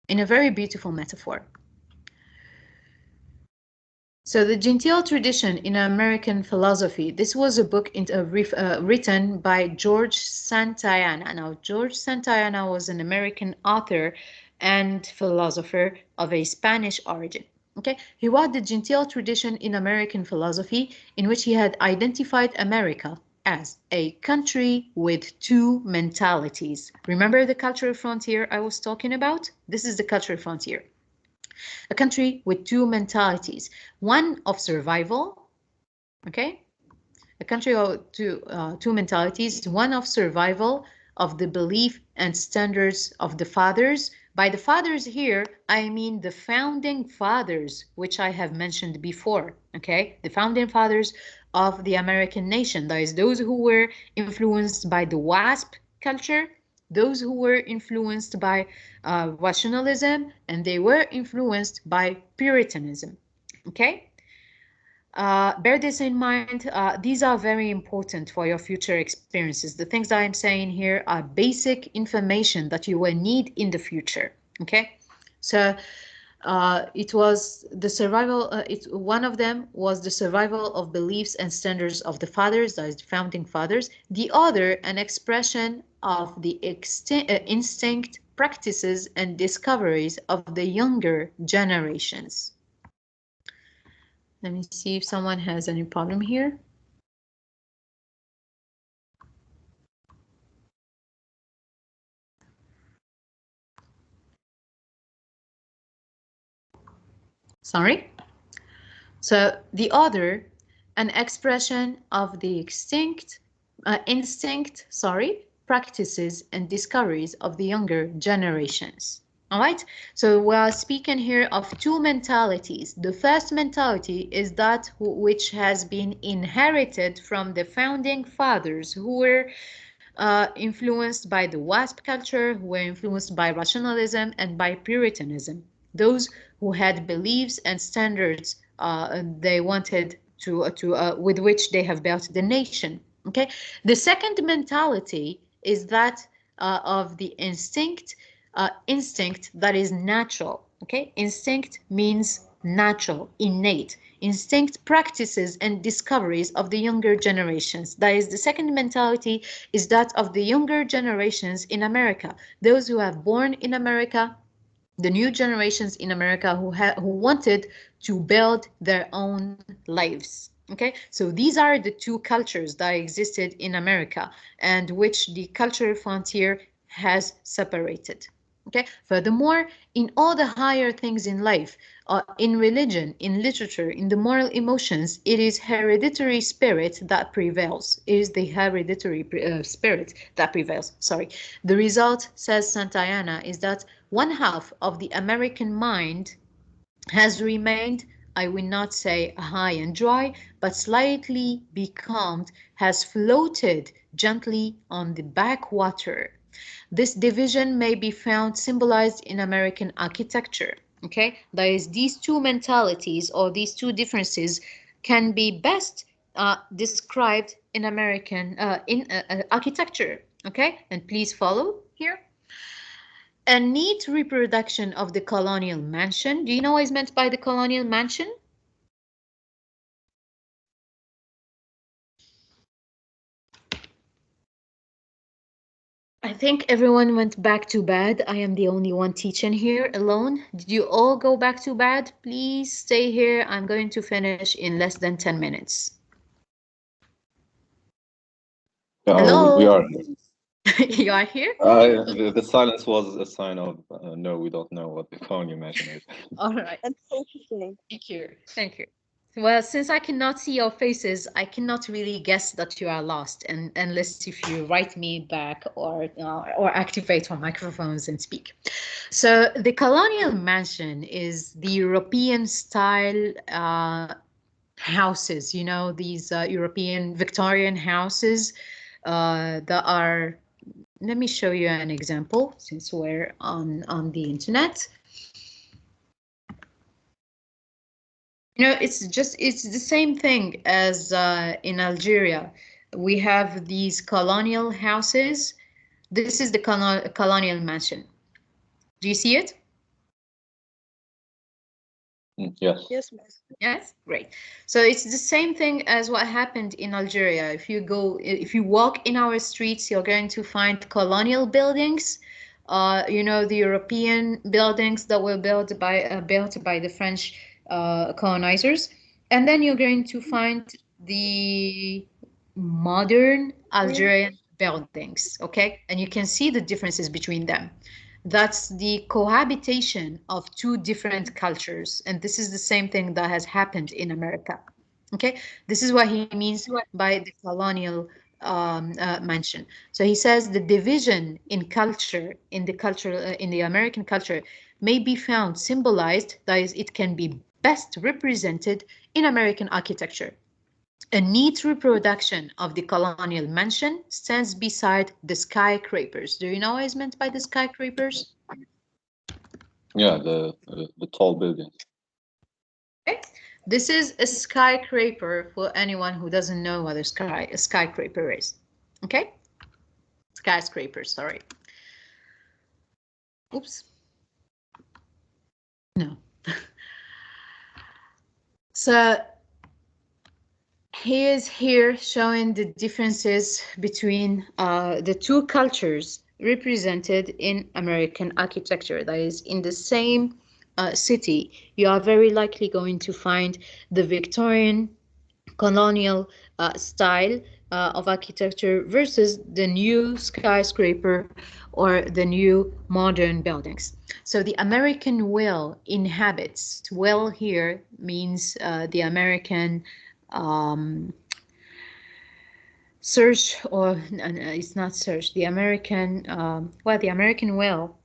in a very beautiful metaphor. So the Genteel tradition in American philosophy, this was a book written by George Santayana. Now, George Santayana was an American author and philosopher of a Spanish origin. Okay, he wrote the Genteel tradition in American philosophy, in which he had identified America as a country with two mentalities. Remember the cultural frontier I was talking about? This is the cultural frontier. A country with two mentalities, one of survival, okay? A country with two mentalities, one of survival of the belief and standards of the fathers. By the fathers here, I mean the founding fathers, which I have mentioned before, okay? The founding fathers of the American nation, that is those who were influenced by the WASP culture, those who were influenced by rationalism, and they were influenced by Puritanism, okay? Bear this in mind. These are very important for your future experiences. The things that I'm saying here are basic information that you will need in the future. Okay, so it was the survival. One of them was the survival of beliefs and standards of the fathers, that is the founding fathers. The other, an expression of the instinct, practices, and discoveries of the younger generations. Let me see if someone has any problem here. Sorry. So the other, an expression of the instinct, practices and discoveries of the younger generations. All right, so we are speaking here of two mentalities. The first mentality is that which has been inherited from the founding fathers, who were influenced by the WASP culture, who were influenced by rationalism and by Puritanism. Those who had beliefs and standards they wanted with which they have built the nation. Okay, the second mentality is that of the instinct that is natural. Okay, instinct means natural, innate. Instinct, practices, and discoveries of the younger generations. That is, the second mentality is that of the younger generations in America, those who have born in America, the new generations in America who wanted to build their own lives. Okay, so these are the two cultures that existed in America and which the cultural frontier has separated. Okay, furthermore, in all the higher things in life, in religion, in literature, in the moral emotions, it is hereditary spirit that prevails. It is the hereditary spirit that prevails. Sorry. The result, says Santayana, is that one half of the American mind has remained I will not say high and dry, but slightly becalmed, has floated gently on the backwater. This division may be found symbolized in American architecture. Okay, that is, these two mentalities or these two differences can be best described in American architecture. Okay, and please follow here. A neat reproduction of the colonial mansion. Do you know what is meant by the colonial mansion? I think everyone went back to bed. I am the only one teaching here alone. Did you all go back to bed? Please stay here. I'm going to finish in less than 10 minutes. Hello? We are. You are here? The silence was a sign of no, we don't know what the colonial mansion is. All right. That's interesting. Thank you. Thank you. Well, since I cannot see your faces, I cannot really guess that you are lost, and unless if you write me back or activate your microphones and speak. So the colonial mansion is the European style houses. You know, these European Victorian houses that are. Let me show you an example since we're on the internet. You know, it's the same thing as in Algeria. We have these colonial houses. This is the colonial mansion. Do you see it? Yes. Yes, miss. Yes, great. So it's the same thing as what happened in Algeria. If you walk in our streets, you're going to find colonial buildings. You know, the European buildings that were built by the French colonizers, and then you're going to find the modern Algerian buildings. Okay, and you can see the differences between them. That's the cohabitation of two different cultures, and this is the same thing that has happened in America. Okay, this is what he means by the colonial mansion. So he says the division in culture, in the American culture, may be found symbolized, that is, it can be best represented in American architecture. A neat reproduction of the colonial mansion stands beside the skyscrapers. Do you know what is meant by the skyscrapers? Yeah, the tall buildings. Okay. This is a skyscraper for anyone who doesn't know what a skyscraper is. Okay? Skyscraper, sorry. Oops. No. So he is here showing the differences between the two cultures represented in American architecture. That is, in the same city, you are very likely going to find the Victorian colonial style of architecture versus the new skyscraper or the new modern buildings. So the American will inhabits. Will here means the American search, or it's not search, the American, well, the American will,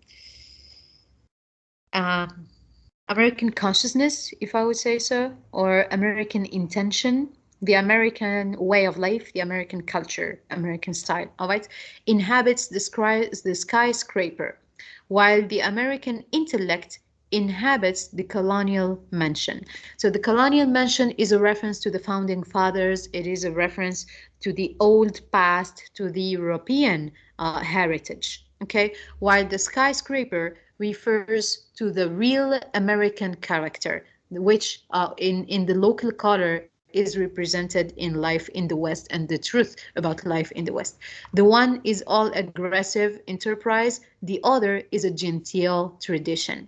American consciousness, if I would say so, or American intention, the American way of life, the American culture, American style, all right, inhabits the skyscraper, while the American intellect inhabits the colonial mansion. So the colonial mansion is a reference to the founding fathers. It is a reference to the old past, to the European heritage. Okay, while the skyscraper refers to the real American character, which in the local color is represented in life in the West and the truth about life in the West. The one is all aggressive enterprise, the other is a genteel tradition.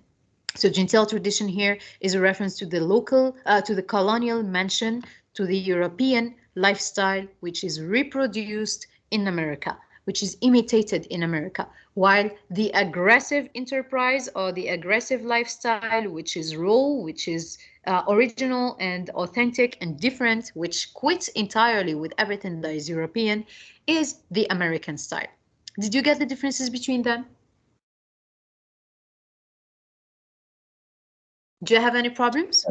So genteel tradition here is a reference to the local, to the colonial mansion, to the European lifestyle, which is reproduced in America, which is imitated in America, while the aggressive enterprise or the aggressive lifestyle, which is raw, which is original and authentic and different, which quits entirely with everything that is European, is the American style. Did you get the differences between them? Do you have any problems?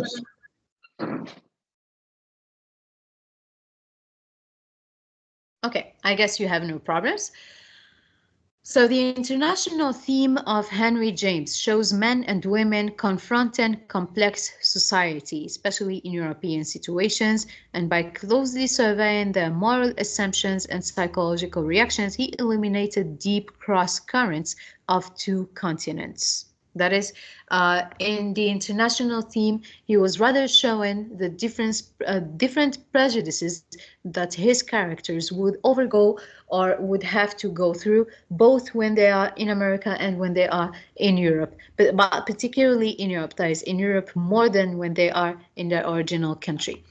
Okay, I guess you have no problems. So the international theme of Henry James shows men and women confronting complex society, especially in European situations, and by closely surveying their moral assumptions and psychological reactions, he illuminated deep cross currents of two continents. That is, in the international theme, he was rather showing the different prejudices that his characters would overgo or would have to go through, both when they are in America and when they are in Europe, but particularly in Europe, that is, in Europe more than when they are in their original country.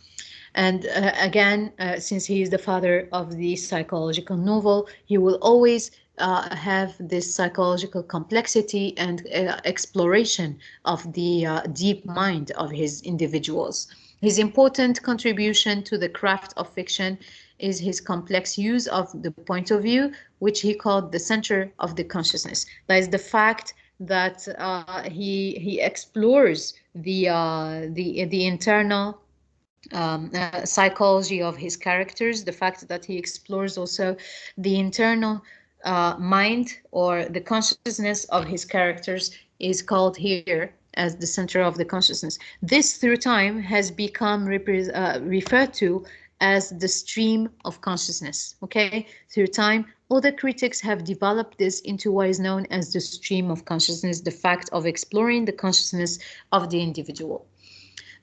And again, since he is the father of the psychological novel, he will always have this psychological complexity and exploration of the deep mind of his individuals. His important contribution to the craft of fiction is his complex use of the point of view, which he called the center of the consciousness. That is the fact that he explores the internal psychology of his characters, the fact that he explores also the internal mind or the consciousness of his characters is called here as the center of the consciousness. This through time has become referred to as the stream of consciousness. Okay, through time, other critics have developed this into what is known as the stream of consciousness, the fact of exploring the consciousness of the individual.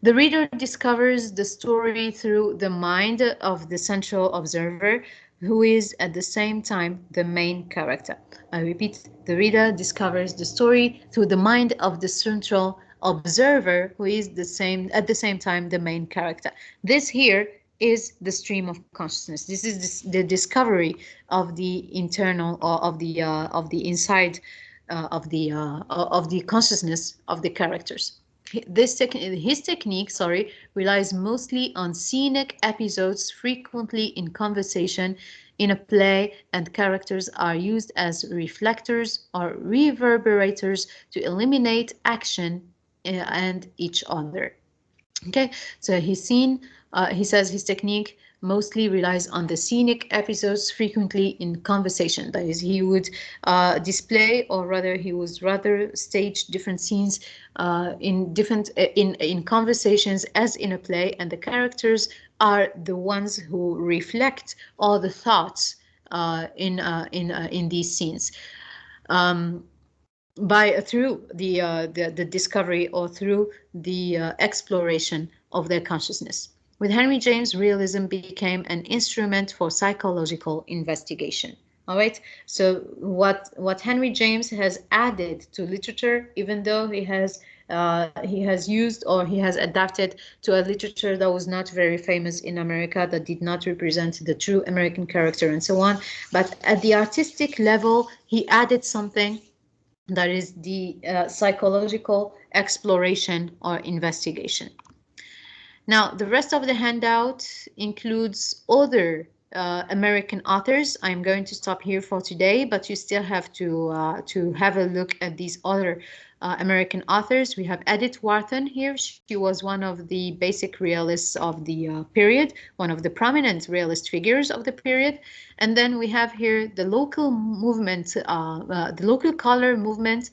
The reader discovers the story through the mind of the central observer, who is at the same time the main character. I repeat, the reader discovers the story through the mind of the central observer, who is at the same time the main character. This here is the stream of consciousness. This is the discovery of the internal or of the inside of the consciousness of the characters. His technique, relies mostly on scenic episodes, frequently in conversation in a play, and characters are used as reflectors or reverberators to eliminate action and each other. Okay, so he says his technique mostly relies on the scenic episodes, frequently in conversation. That is, he would display, or rather, he would rather stage different scenes in conversations as in a play, and the characters are the ones who reflect all the thoughts in these scenes. Through the discovery or through the exploration of their consciousness. With Henry James, realism became an instrument for psychological investigation. All right. So what Henry James has added to literature, even though he has used or he has adapted to a literature that was not very famous in America, that did not represent the true American character and so on, but at the artistic level, he added something that is the psychological exploration or investigation. Now, the rest of the handout includes other American authors. I'm going to stop here for today, but you still have to have a look at these other American authors. We have Edith Wharton here. She was one of the basic realists of the period, one of the prominent realist figures of the period. And then we have here the local movement, the local color movement,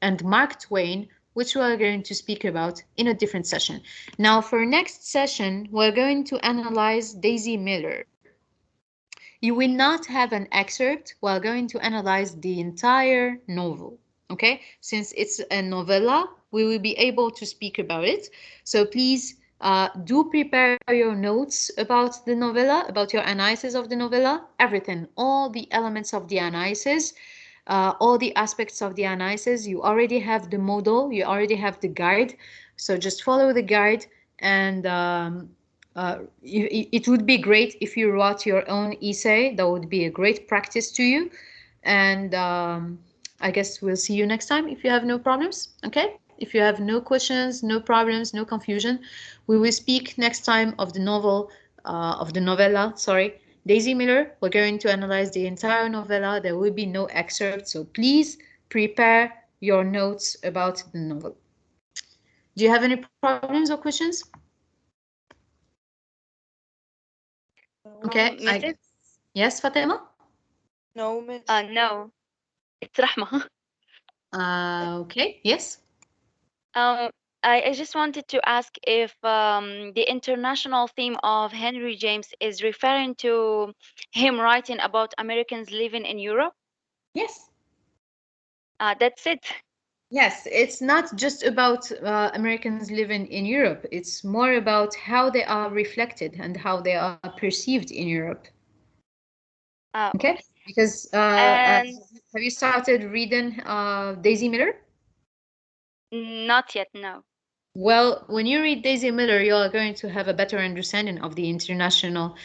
and Mark Twain, which we are going to speak about in a different session. Now, for next session, we're going to analyze Daisy Miller. You will not have an excerpt. We're going to analyze the entire novel. Okay, since it's a novella, we will be able to speak about it. So please do prepare your notes about the novella, about your analysis of the novella, everything, all the elements of the analysis, all the aspects of the analysis. You already have the model, you already have the guide. So just follow the guide, and it would be great if you wrote your own essay. That would be a great practice to you. And I guess we'll see you next time if you have no problems. Okay, if you have no questions, no problems, no confusion, we will speak next time of the novella, Daisy Miller. We're going to analyze the entire novella. There will be no excerpt, so please prepare your notes about the novel. Do you have any problems or questions? Okay, Yes, Fatima? No, miss. No, it's Rahma. Okay, yes. Um, I just wanted to ask if the international theme of Henry James is referring to him writing about Americans living in Europe. Yes. That's it. Yes, it's not just about Americans living in Europe. It's more about how they are reflected and how they are perceived in Europe. Okay? Okay. Because And have you started reading Daisy Miller? not yet, no. Well, when you read Daisy Miller, you are going to have a better understanding of the international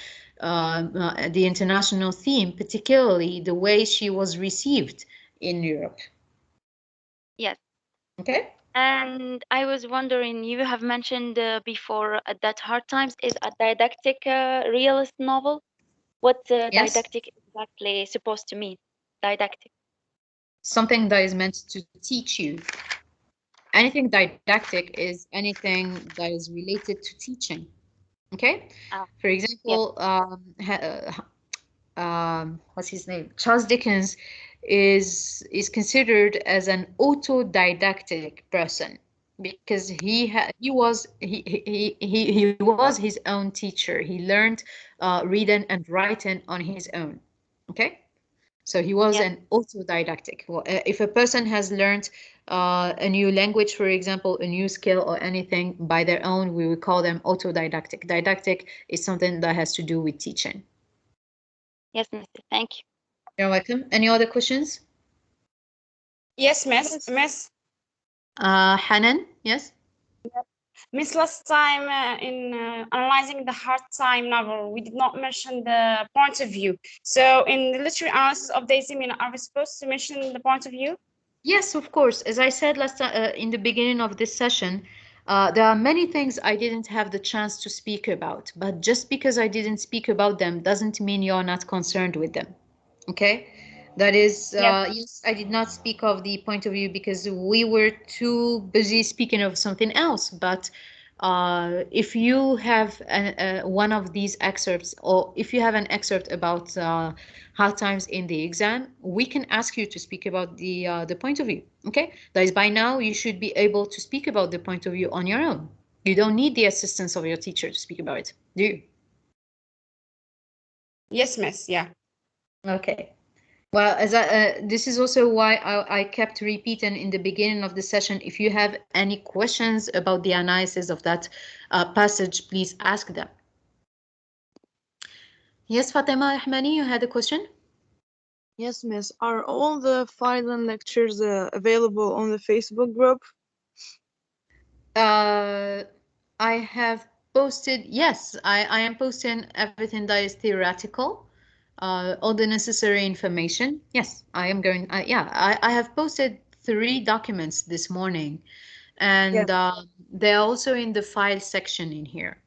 theme, particularly the way she was received in Europe. Yes. Okay? And I was wondering, you have mentioned before that Hard Times is a didactic realist novel. What Yes. didactic exactly supposed to mean? Didactic. Something that is meant to teach you. Anything didactic is anything that is related to teaching. Okay? For Yes. example, what's his name? Charles Dickens is considered as an autodidactic person because he was his own teacher. He learned reading and writing on his own. Okay? So he was Yes. an autodidactic. Well, if a person has learned a new language, for example, a new skill or anything by their own, we would call them autodidactic. Didactic is something that has to do with teaching. Yes, Mister. Thank you. You're welcome. Any other questions? Yes, miss. Yes. Miss. Hanan, yes? Miss, last time in analyzing the Hard Time novel, we did not mention the point of view. So in the literary analysis of Daisy Mina, are we supposed to mention the point of view? Yes, of course. As I said last time in the beginning of this session, there are many things I didn't have the chance to speak about, but just because I didn't speak about them doesn't mean you're not concerned with them. Okay? That is, Yes. yes, I did not speak of the point of view because we were too busy speaking of something else. But if you have one of these excerpts, or if you have an excerpt about hard times in the exam, we can ask you to speak about the point of view. Okay, that is, by now you should be able to speak about the point of view on your own. You don't need the assistance of your teacher to speak about it, do you? Yes, miss. Yeah. Okay. Well, this is also why I kept repeating in the beginning of the session. If you have any questions about the analysis of that passage, please ask them. Yes, Fatima Ahmani, you had a question? Yes, miss. Are all the files and lectures available on the Facebook group? I have posted, yes, I am posting everything that is theoretical, all the necessary information. Yes, I am going, yeah, I have posted 3 documents this morning, and they're also in the file section in here.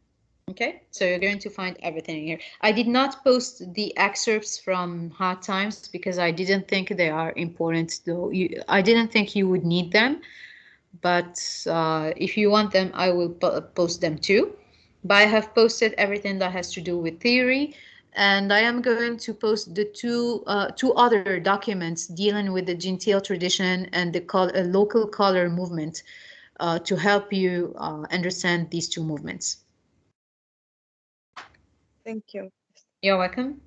Okay, so you're going to find everything in here. I did not post the excerpts from Hard Times because I didn't think they are important, though. I didn't think you would need them, but if you want them, I will post them too. But I have posted everything that has to do with theory, and I am going to post the two other documents dealing with the Genteel tradition and the local color movement to help you understand these two movements. Thank you. You're welcome.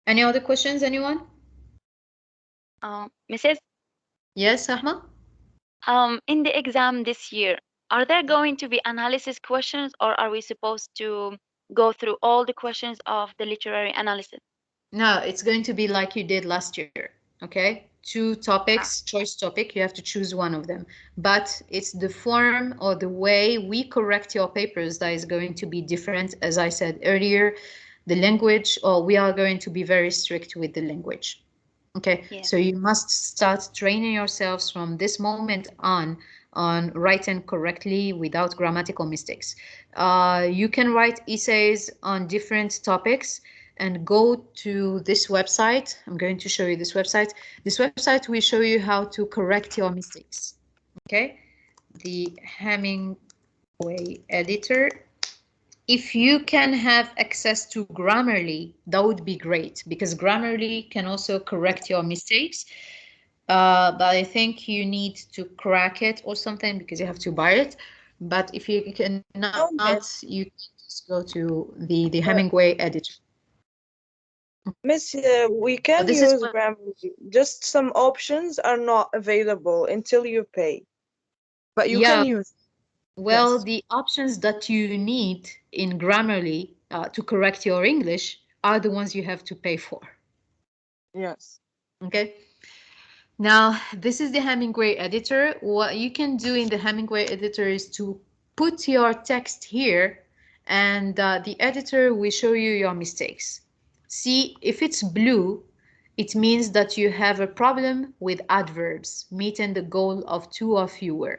Any other questions, anyone? Mrs. Yes, Ahma? In the exam this year, are there going to be analysis questions, or are we supposed to go through all the questions of the literary analysis? No, it's going to be like you did last year. Okay, 2 topics, choice topic, you have to choose one of them. But it's the form or the way we correct your papers that is going to be different. As I said earlier, the language, or we are going to be very strict with the language. Okay, Yeah. so you must start training yourselves from this moment on writing correctly without grammatical mistakes. You can write essays on different topics and go to this website. I'm going to show you this website. This website will show you how to correct your mistakes. Okay, the Hemingway editor if you can have access to Grammarly, that would be great, because Grammarly can also correct your mistakes. But I think you need to crack it or something because you have to buy it. But if you cannot, you can just go to the Hemingway editor. Miss, we can use Grammarly. Just some options are not available until you pay. But you can use. Well, Yes. the options that you need in Grammarly to correct your English are the ones you have to pay for. Yes. Okay. Now, this is the Hemingway editor. What you can do in the Hemingway editor is to put your text here, and the editor will show you your mistakes. See, if it's blue, it means that you have a problem with adverbs meeting the goal of 2 or fewer.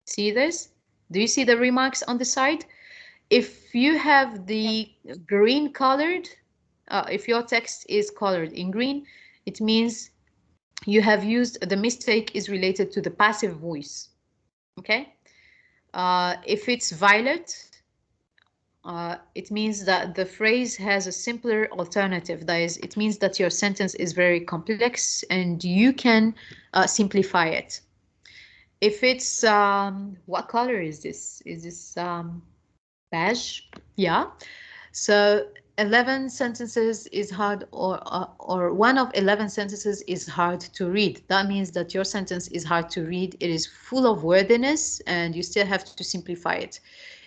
See this? Do you see the remarks on the side? If you have the green colored, if your text is colored in green, it means you have used, the mistake is related to the passive voice. Okay. If it's violet, it means that the phrase has a simpler alternative. That is, it means that your sentence is very complex and you can simplify it. If it's, what color is this? Is this beige? Yeah. So 11 sentences is hard, or one of 11 sentences is hard to read. That means that your sentence is hard to read. It is full of wordiness and you still have to simplify it.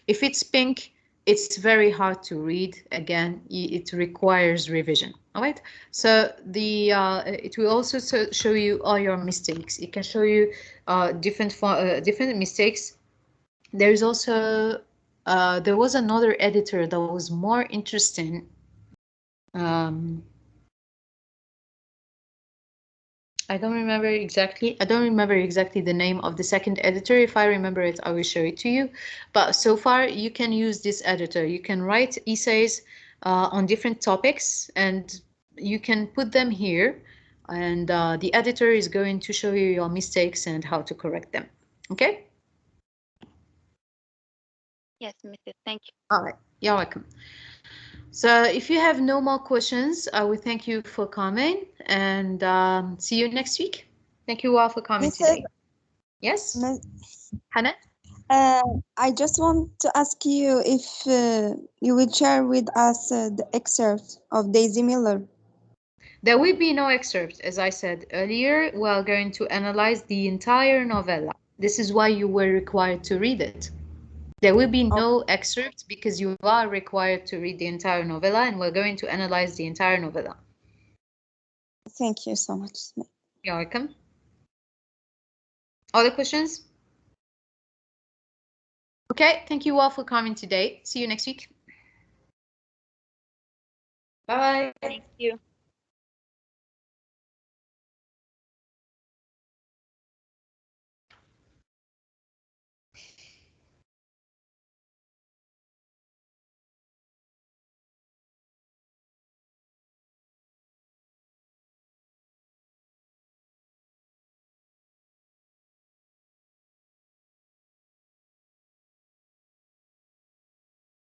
If it's pink, it's very hard to read. Again, it requires revision. All right. So the it will also show you all your mistakes. It can show you different mistakes. There is also there was another editor that was more interesting. I don't remember exactly. I don't remember exactly the name of the second editor. If I remember it, I will show it to you. But so far, you can use this editor. You can write essays on different topics, and you can put them here. And the editor is going to show you your mistakes and how to correct them. Okay? Yes, Mrs. Thank you. All right. You're welcome. So if you have no more questions, I will thank you for coming and see you next week. Thank you all for coming today. Yes, Hannah? I just want to ask you if you will share with us the excerpt of Daisy Miller. There will be no excerpt. As I said earlier, we are going to analyze the entire novella. This is why you were required to read it. There will be no excerpt because you are required to read the entire novella, and we're going to analyze the entire novella. Thank you so much. You're welcome. Other questions? Okay, thank you all for coming today. See you next week. Bye. Thank you.